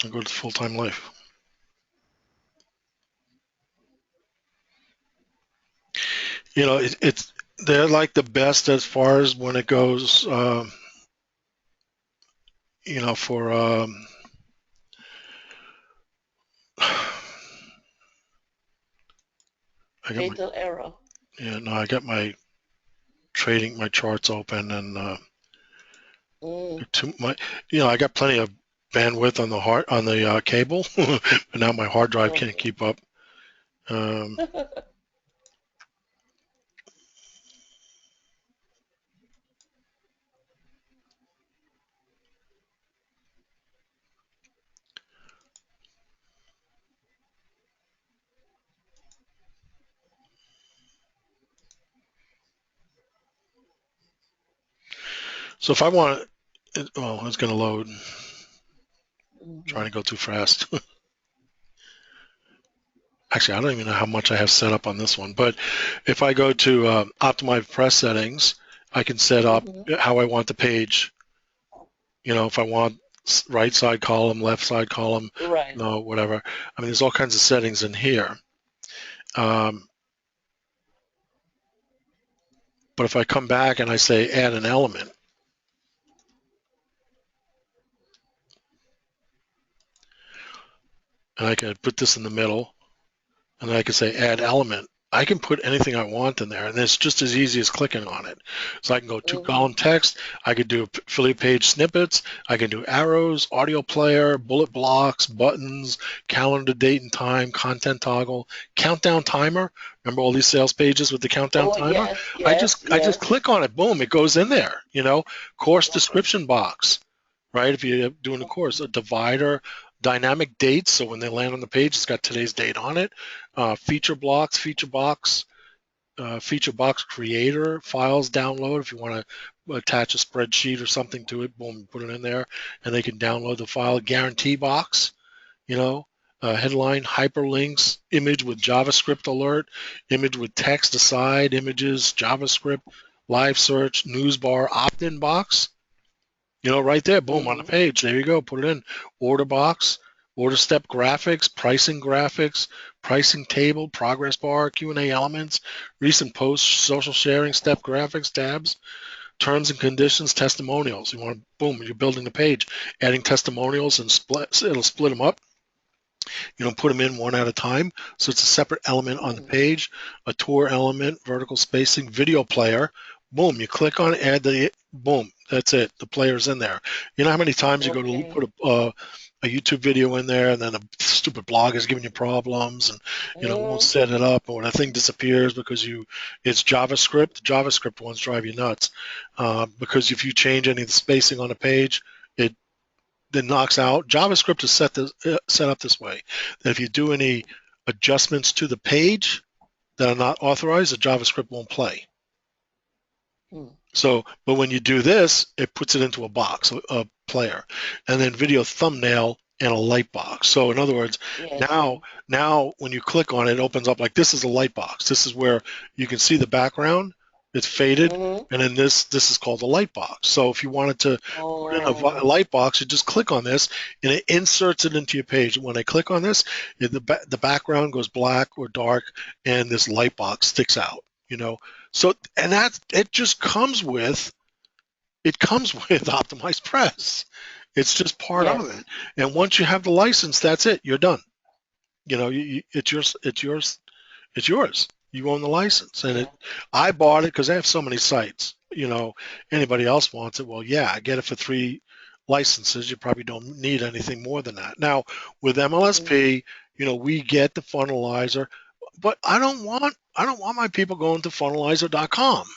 I'll go to Full Time Life. It's they're like the best as far as when it goes. For I got my Fatal error. I got my my charts open, and Mm. to my I got plenty of bandwidth on the cable, but now my hard drive can't Okay. keep up. Um, so if I want it's going to load. Trying to Mhm. go too fast. Actually, I don't even know how much I have set up on this one, but if I go to optimize press settings, I can set up Mhm. how I want the page. If I want right side column, left side column, Right. whatever. I mean, there's all kinds of settings in here. Um, but if I come back and I say add an element, and I can put this in the middle, and I can say add element, I can put anything I want in there, and it's just as easy as clicking on it. So I can go Mhm. two-column text. I could do affiliate page snippets. I can do arrows, audio player, bullet blocks, buttons, calendar date and time, content toggle, countdown timer. Remember all these sales pages with the countdown Oh timer? yes, I yes, just I just yes. click on it. Boom, it goes in there. Course Okay. description box, right? If you're doing a course, a divider, dynamic dates. So when they land on the page, it's got today's date on it. Feature blocks, feature box creator, files download. If you want to attach a spreadsheet or something to it, boom, put it in there, and they can download the file. Guarantee box, you know, headline, hyperlinks, image with JavaScript alert, image with text aside, images, JavaScript, live search, news bar, opt-in box. Right there, boom, on the Mhm. page. There you go. Put it in. Order box, order step graphics, pricing table, progress bar, Q&A elements, recent posts, social sharing, step graphics, tabs, terms and conditions, testimonials. You want to, boom, you're building the page, adding testimonials and it'll split them up. You don't put them in one at a time. So it's a separate element on the Mhm. page, a tour element, vertical spacing, video player. Boom, you click on it, add boom, that's it. The player's in there. You know how many times you go to Okay. put a YouTube video in there and then a stupid blog is giving you problems and, it won't Mhm. set it up or when a thing disappears because it's JavaScript. The JavaScript ones drive you nuts because if you change any of the spacing on a page, it then knocks out. JavaScript is set up this way that if you do any adjustments to the page that are not authorized, the JavaScript won't play. Mhm. So, but when you do this, it puts it into a box, a player, and then video thumbnail and a light box. So in other words, Yes. now when you click on it, it opens up like this is a light box. This is where you can see the background. It's faded, Mhm. and then this is called a light box. So if you wanted to put in a Oh. light box, you just click on this, and it inserts it into your page. When I click on this, the background goes black or dark, and this light box sticks out. So and that it comes with Optimized Press. It's just part of Yes. it. And once you have the license, that's it. You're done. It's yours. It's yours. You own the license, and Yeah. I bought it because I have so many sites. Anybody else wants it? Well, yeah, I get it for 3 licenses. You probably don't need anything more than that. Now with Mhm. MLSP, we get the funnelizer, but I don't want my people going to funnelizer.com.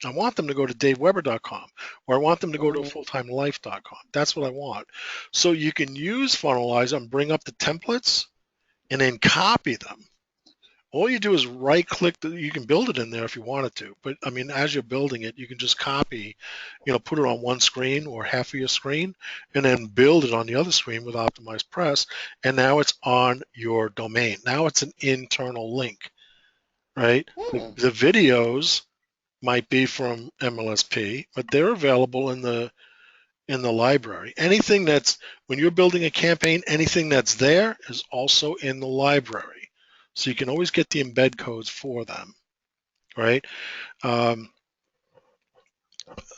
I want them to go to daveweber.com or I want them to go to Mhm. fulltimelife.com. That's what I want. So you can use Funnelizer and bring up the templates and then copy them. All you do is right click. You can build it in there if you wanted to, but I mean, as you're building it, you can just copy, put it on one screen or half of your screen, and then build it on the other screen with Optimized Press. And now it's on your domain. Now it's an internal link, right? The, Mhm. the videos might be from MLSP, but they're available in the library. Anything that's when you're building a campaign, anything that's there is also in the library. So you can always get the embed codes for them, right? Um,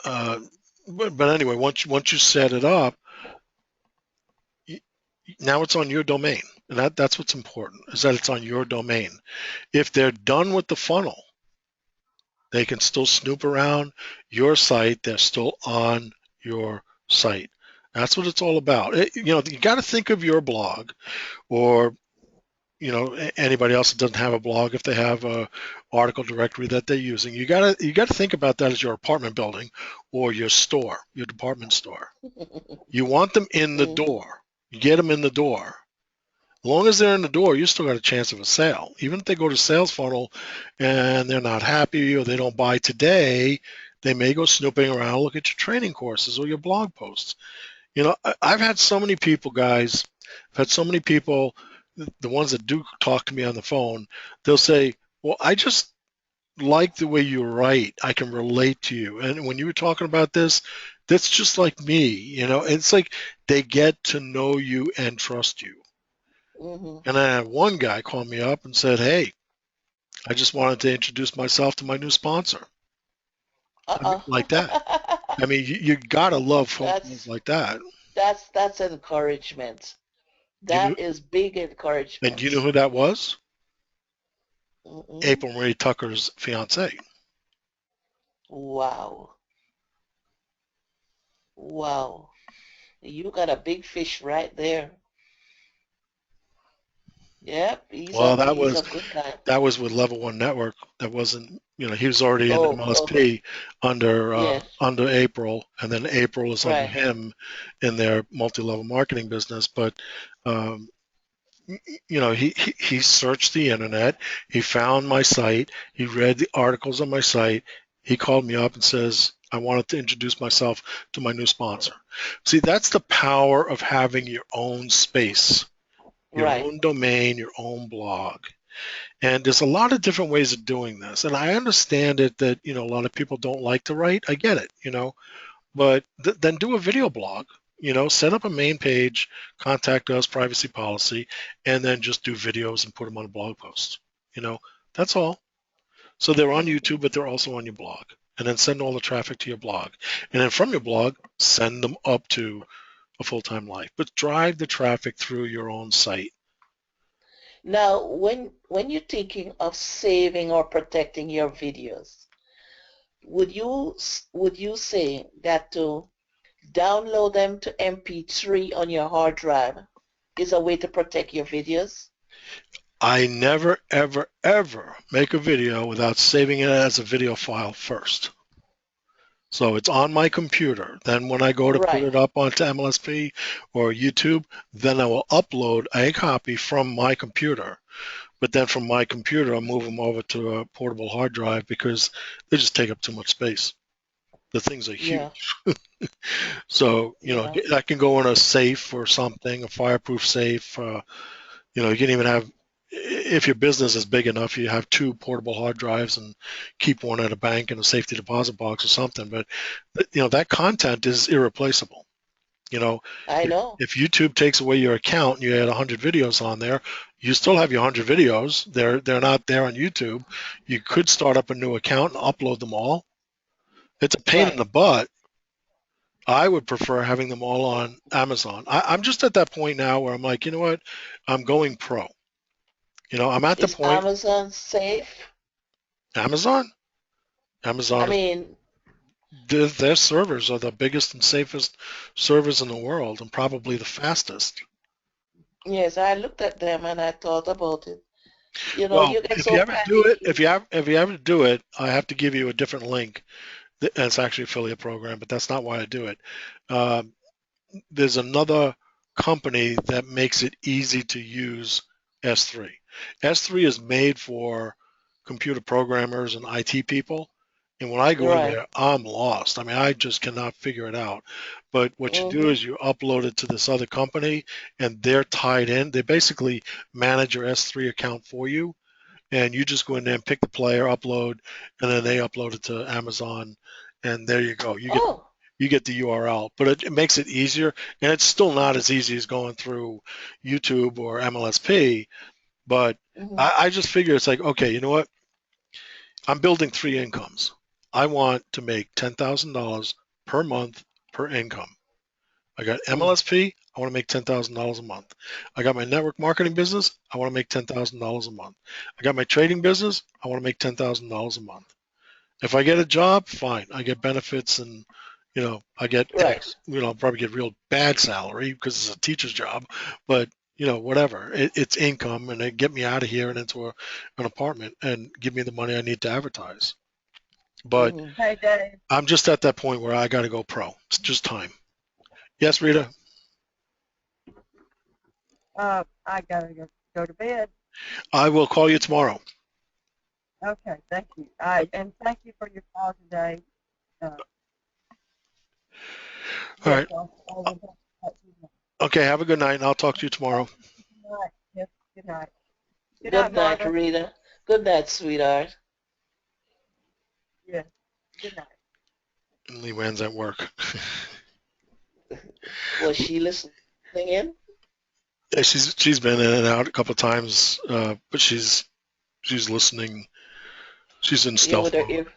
uh, but anyway, once you set it up, now it's on your domain, and that's what's important is that it's on your domain. If they're done with the funnel, they can still snoop around your site. They're still on your site. That's what it's all about. You got to think of your blog or anybody else that doesn't have a blog if they have a article directory that they're using. You gotta think about that as your apartment building or your store, your department store. You want them in the Mhm. door. You get them in the door. As long as they're in the door, you still got a chance of a sale. Even if they go to sales funnel and they're not happy or they don't buy today, they may go snooping around, look at your training courses or your blog posts. I've had so many people, guys. I've had so many people, the ones that do talk to me on the phone, they'll say, well, I just like the way you write. I can relate to you. And when you were talking about this, that's just like me. It's like they get to know you and trust you. Mhm. And I had one guy call me up and said, hey, I just wanted to introduce myself to my new sponsor. I mean, Uh-uh. like that. I mean, you gotta love phone calls That's like that. that's encouragement. Do you know, That is big and do you know encouragement. who that was? Mm-mm. April Marie Tucker's fiance. Wow. Wow. You got a big fish right there. Yep, Well, he's a good guy. that was with Level One Network. That wasn't, he was already in Oh, okay. MLSP Yes, under April, and then April is under right. him in their multi-level marketing business. But um, he searched the internet, he found my site, he read the articles on my site, he called me up and says, I wanted to introduce myself to my new sponsor. See, that's the power of having your own space, your Right. own domain, your own blog. And there's a lot of different ways of doing this. And I understand it that, a lot of people don't like to write. I get it. But then do a video blog, set up a main page, contact us, privacy policy, and then just do videos and put them on a blog post. You know, that's all. So they're on Mhm. YouTube, but they're also on your blog. And then send all the traffic to your blog. And then from your blog, send them up to a full-time life. But drive the traffic through your own site. Now, when you're thinking of saving or protecting your videos, would you say that to download them to MP3 on your hard drive is a way to protect your videos? I never, ever, ever make a video without saving it as a video file first. So it's on my computer. Then when I go to put Right. it up onto MLSP or YouTube, then I will upload a copy from my computer. But then from my computer, I'll move them over to a portable hard drive because they just take up too much space. The things are huge. Yeah. So, Yeah. that can go in a safe or something, a fireproof safe. You can even have, if your business is big enough, you have two portable hard drives and keep one at a bank in a safety deposit box or something. But that content is irreplaceable. You know, I if, know. if YouTube takes away your account and you had 100 videos on there, you still have your 100 videos. They're not there on YouTube. You could start up a new account and upload them all. It's a pain in Right. the butt. I would prefer having them all on Amazon. I'm just at that point now where I'm like, you know what? I'm going pro. I'm at the Is point. Amazon safe? Amazon, I Amazon, mean, their servers are the biggest and safest servers in the world, and probably the fastest. yes, I looked at them and I thought about it. Well, You get if you so ever do it, panicky. if you ever do it, I have to give you a different link. It's actually affiliate program, but that's not why I do it. Um, there's another company that makes it easy to use S3. S3 is made for computer programmers and IT people. And when I go in Right. there, I'm lost. I mean, I just cannot figure it out. But what you do Mm-hmm. is you upload it to this other company and they're tied in. They basically manage your S3 account for you. And you just go in there and pick the player, upload, and then they upload it to Amazon. And there you go. Oh. You get the URL, but it makes it easier, and it's still not as easy as going through YouTube or MLSP. But Mm-hmm. I just figure it's like, okay, you know what? I'm building three incomes. I want to make $10,000 per month per income. I got Mm. MLSP. I want to make $10,000 a month. I got my network marketing business. I want to make $10,000 a month. I got my trading business. I want to make $10,000 a month. If I get a job, fine. I get benefits and I get Right. X. I'll probably get real bad salary because it's a teacher's job, but whatever. It's income and it get me out of here and into an apartment and give me the money I need to advertise. But Mm-hmm. Hey, Dave, I'm just at that point where I got to go pro. It's just time. Yes, Rita. I gotta go to bed. I will call you tomorrow. Okay, thank you. And thank you for your call today. Uh, All yes, right. I will talk to you Okay. Have a good night, and I'll talk to you tomorrow. tomorrow. Good night. Yes, good night. Good Good night, night, Martha. Rita. Good night, sweetheart. Yes, good night. And Lee Wan's at work. Was she listening in? Yeah, she's been in and out a couple of times, but she's listening. She's in Yeah, stealth with her mode. ear.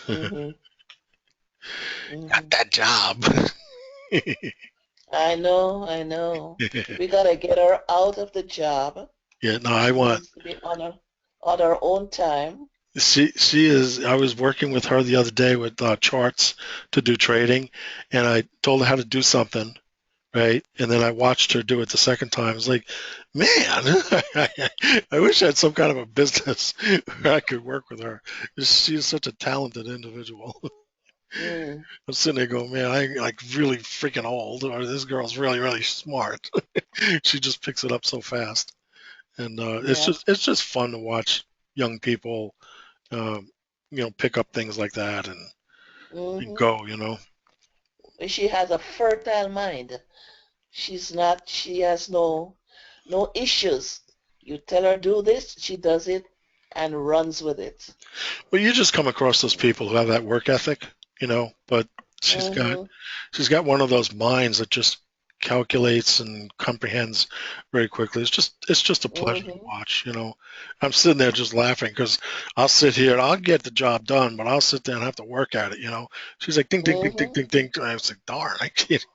Mm-hmm. Got Mm-hmm. that job. I know, I know. We gotta get her out of the job. Yeah, no, She needs to be on her. on her own time. She is. I was working with her the other day with charts to do trading, and I told her how to do something, right? And then I watched her do it the second time. I was like, man, I wish I had some kind of a business where I could work with her. She's such a talented individual. Mm, I'm sitting there going, man, I like really freaking old, or this girl's really, really smart. She just picks it up so fast, and yeah. it's just fun to watch young people, um, pick up things like that and Hmm. go, She has a fertile mind. She has no issues. You tell her do this, she does it and runs with it. Well, you just come across those people who have that work ethic, but she's got Hmm. she's got one of those minds that just calculates and comprehends very quickly. It's just a pleasure to Hmm. watch. I'm sitting there just laughing because I'll sit here and I'll get the job done, but I'll sit there and have to work at it. She's like ding ding ding ding Hmm. ding ding. And I was like, darn, I can't.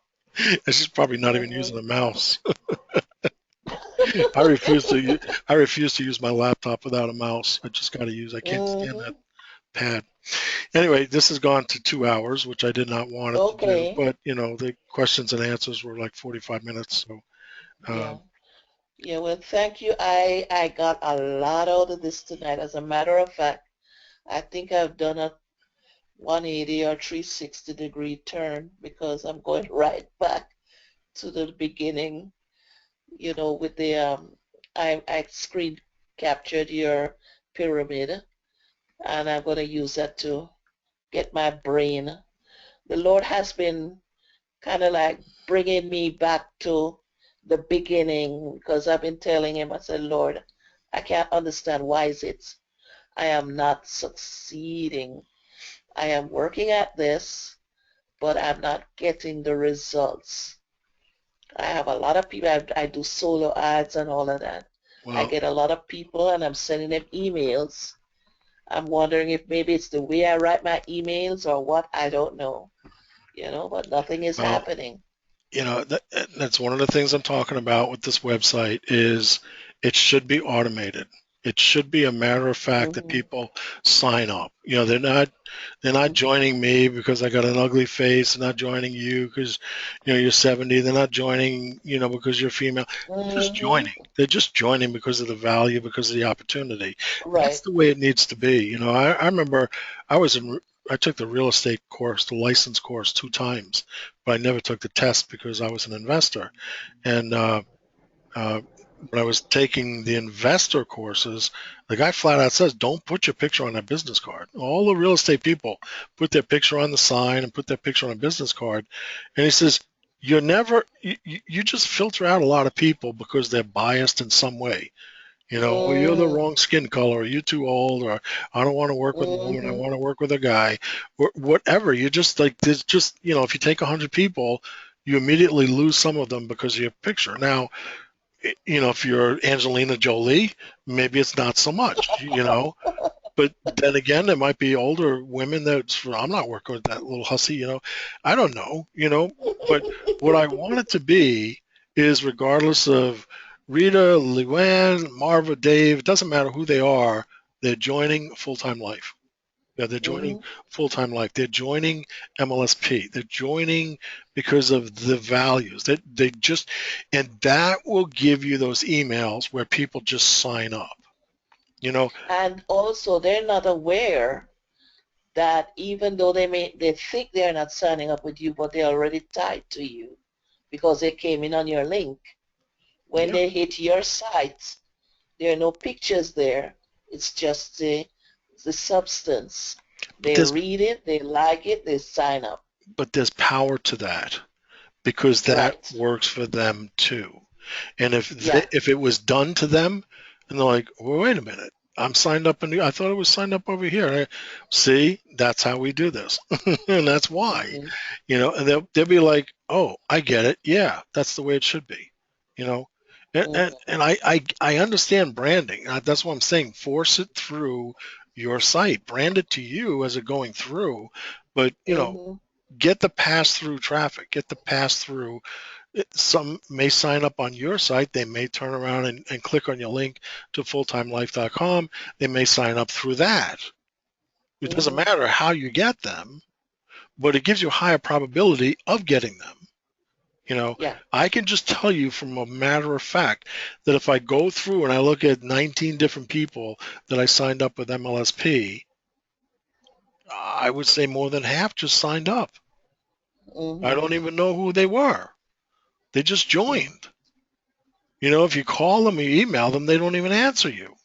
And she's probably not even Hmm. using a mouse. I refuse to. I refuse to use my laptop without a mouse. I just got to use. I can't stand that Hmm. pad. Anyway, this has gone to 2 hours, which I did not want it to do, Okay. but the questions and answers were like 45 minutes. So, Yeah. um, Yeah, well, thank you. I got a lot out of this tonight. As a matter of fact, I think I've done a 180 or 360-degree turn because I'm going right back to the beginning, with I screen captured your pyramid, and I'm going to use that to get my brain. The Lord has been kind of like bringing me back to the beginning because I've been telling him, I said, Lord, I can't understand why is it I am not succeeding. I am working at this, but I'm not getting the results. I have a lot of people, I do solo ads and all of that. I well, get a lot of people and I'm sending them emails. I'm wondering if maybe it's the way I write my emails or what, I don't know, but nothing is well, happening. that's one of the things I'm talking about with this website is it should be automated. It should be a matter of fact that Hmm. people sign up. They're not Hmm. joining me because I got an ugly face. They're not joining you because you're 70. They're not joining because you're female. They're just Hmm. joining. They're just joining because of the value, because of the opportunity. That's Right. the way it needs to be. I remember I was in. I took the real estate course, the license course, 2 times, but I never took the test because I was an investor. And uh, when I was taking the investor courses, the guy flat out says, don't put your picture on a business card. All the real estate people put their picture on the sign and put their picture on a business card. And he says, you just filter out a lot of people because they're biased in some way. Or you're the Hmm. wrong skin color, or you're too old, or I don't want to work with a woman, I Hmm. want to work with a guy, or whatever. You just like, there's just, if you take 100 people, you immediately lose some of them because of your picture. Now, if you're Angelina Jolie, maybe it's not so much. But then again, there might be older women I'm not working with that little hussy. I don't know. But what I want it to be is regardless of Rita, Luann, Marva, Dave, it doesn't matter who they are, they're joining full-time life. Yeah, they're joining Hmm. full-time life. They're joining MLSP. They're joining because of the values. They just, and that will give you those emails where people just sign up. You know, And also, they're not aware that even though they think they're not signing up with you, but they're already tied to you because they came in on your link. When yeah. they hit your site, there are no pictures there. It's just the substance. But They there's read it, they like it, they sign up. but there's power to that because that Right. works for them too. And Yeah. if it was done to them, and they're like, well, wait a minute, I'm signed up, and I thought it was signed up over here. See, that's how we do this, and that's why. Hmm. And they'll be like, oh, I get it. Yeah, that's the way it should be. You know, and I understand branding. That's what I'm saying. Force it through your site, brand it to you as it going through, but Hmm. get the pass through traffic, get the pass through. Some may sign up on your site. They may turn around and click on your link to fulltimelife.com. They may sign up through that. It doesn't Mhm. matter how you get them, but it gives you a higher probability of getting them. You know, Yeah. I can just tell you from a matter of fact that if I go through and I look at 19 different people that I signed up with MLSP, I would say more than half just signed up. I Mhm. don't even know who they were. They just Mhm. joined. You know, if you call them or you email them, they don't even answer you.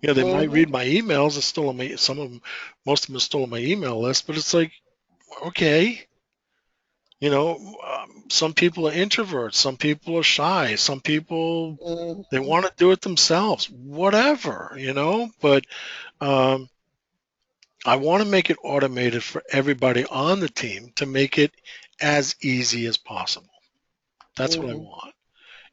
You know, they might Mhm. read my emails. It's still on my, some of them, most of them are still on my email list, but it's like, okay, you know, some people are introverts, some people are shy, some people, they Mhm. want to do it themselves, whatever, you know, but um, I want to make it automated for everybody on the team to make it as easy as possible. That's what I Mhm. want.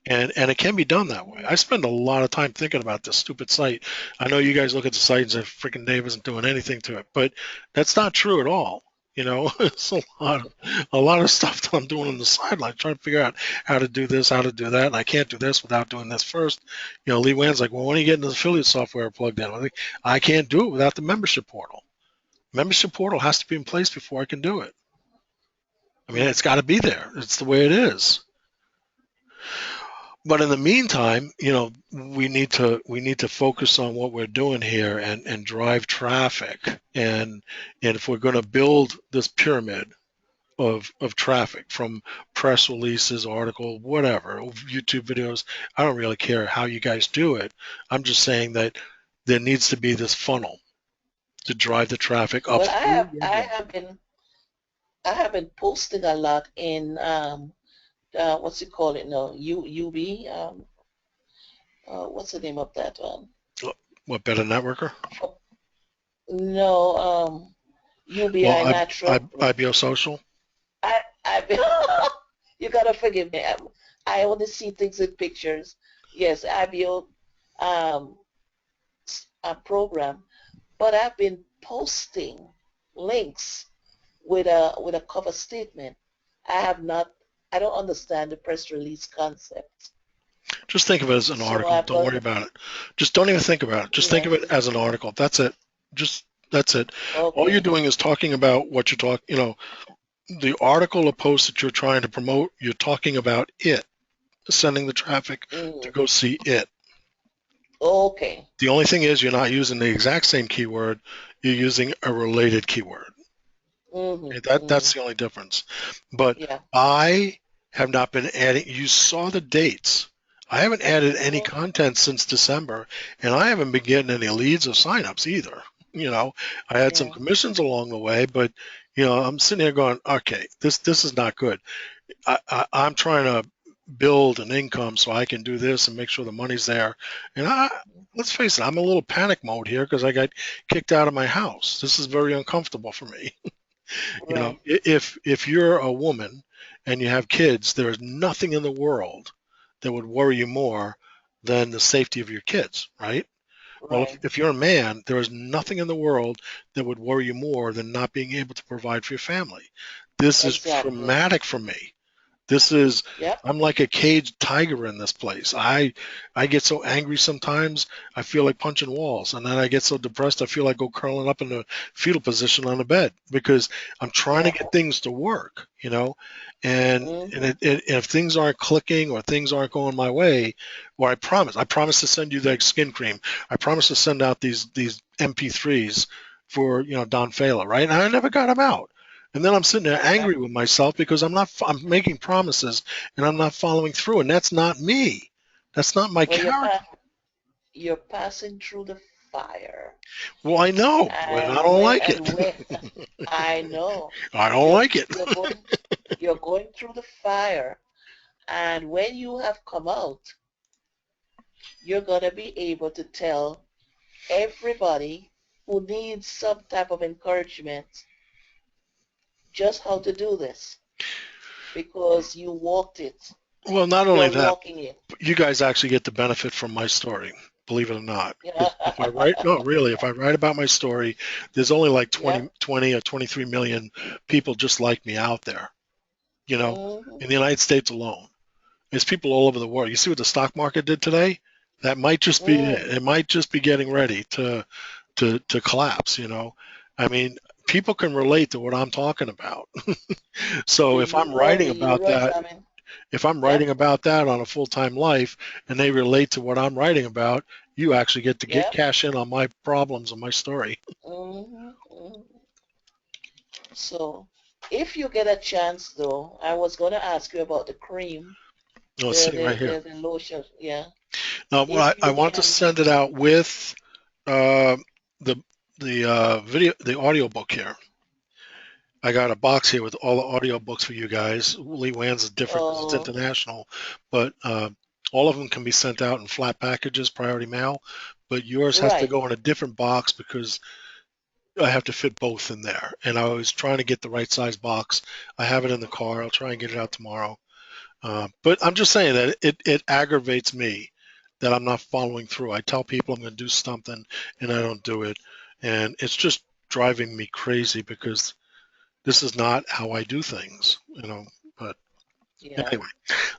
And it can be done that way. I spend a lot of time thinking about this stupid site. I know you guys look at the site and say freaking Dave isn't doing anything to it, but that's not true at all. You know, it's a lot of stuff that I'm doing on the sideline, trying to figure out how to do this, how to do that, and I can't do this without doing this first. You know, Lee Wan's like, well, when are you getting the affiliate software plugged in? I'm like, I can't do it without the membership portal. Membership portal has to be in place before I can do it. I mean, it's got to be there. It's the way it is. But in the meantime, you know, we need to focus on what we're doing here and drive traffic. And if we're going to build this pyramid of traffic from press releases, article, whatever, YouTube videos, I don't really care how you guys do it. I'm just saying that there needs to be this funnel to drive the traffic up Well, through your I web. have been I have been posting a lot in what's it called it now? UB what's the name of that one? What, better networker? Oh, no, Well, UBI Natural. IBO Social. I you gotta forgive me. I only see things in pictures. Yes, IBO um, program, but I've been posting links with a cover statement. I have not. I don't understand the press release concept. Just think of it as an So article. I've Don't got worry about it. Just don't even think about it. Just think yeah. of it as an article. That's it. Just that's it. All you're Okay. doing is talking about what you're talking. You know, the article or post that you're trying to promote. You're talking about it, sending the traffic to Mm, go see it. okay. The only thing is you're not using the exact same keyword. You're using a related keyword. Mhm. Okay, that's Mhm. the only difference. But Yeah. I have not been adding. You saw the dates. I haven't added any Mhm. content since December, and I haven't been getting any leads or signups either. You know, I had some Yeah. commissions along the way, but I'm sitting here going, okay, this is not good. I'm trying to build an income so I can do this and make sure the money's there. And let's face it, I'm a little panic mode here because I got kicked out of my house. This is very uncomfortable for me. You know, Right. if you're a woman and you have kids, there is nothing in the world that would worry you more than the safety of your kids, right? Well, if, Right. if you're a man, there is nothing in the world that would worry you more than not being able to provide for your family. This is Exactly. traumatic for me. This is Yep. I'm like a caged tiger in this place. I get so angry sometimes I feel like punching walls, and then I get so depressed I feel like go curling up in a fetal position on the bed because I'm trying to Yeah. get things to work, and Mhm. if things aren't clicking or things aren't going my way, or I promise to send you that skin cream. I promise to send out these MP3s for Don Fala, right? And I never got them out. And then I'm sitting there Yeah. angry with myself because I'm making promises and I'm not following through. And that's not me. That's not my Well, character. you're passing through the fire, Well, I know, but I don't like and it. when I know I don't you're like it. you're going through the fire, and when you have come out, you're gonna be able to tell everybody who needs some type of encouragement just how to do this because you walked it. Well, not only You're that, walking it. you guys actually get the benefit from my story, believe it or not. Yeah. If I write, no, really, if I write about my story, there's only like Yep. 20 or 23 million people just like me out there. you know, Mhm. in the United States alone. There's people all over the world. You see what the stock market did today? That might just be it. Mm. It might just be getting ready to collapse, you know. I mean, people can relate to what I'm talking about. So if I'm The writing about U.S. that, I mean, if I'm yep, writing about that on a full-time life and they relate to what I'm writing about, you actually get to get yep. cash in on my problems and my story. Hmm. Hmm. So, if you get a chance, though, I was going to ask you about the cream, Oh, it's sitting right here. the lotion. Yeah. Now, If I you want to can, send it out with uh, the video, the audio book here. I got a box here with all the audio books for you guys. Lee Wan's is different because it's uh, international, but all of them can be sent out in flat packages, priority mail. But yours has to right. go in a different box because I have to fit both in there. And I was trying to get the right size box. I have it in the car. I'll try and get it out tomorrow. But I'm just saying that it aggravates me that I'm not following through. I tell people I'm going to do something and I don't do it. And it's just driving me crazy because this is not how I do things, you know. But Yeah. anyway,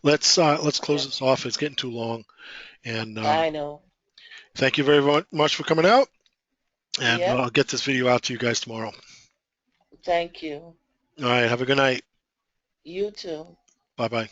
let's close Yep. this off. It's getting too long. And I know. thank you very much for coming out. And Yep. I'll get this video out to you guys tomorrow. Thank you. All right. Have a good night. You too. Bye bye.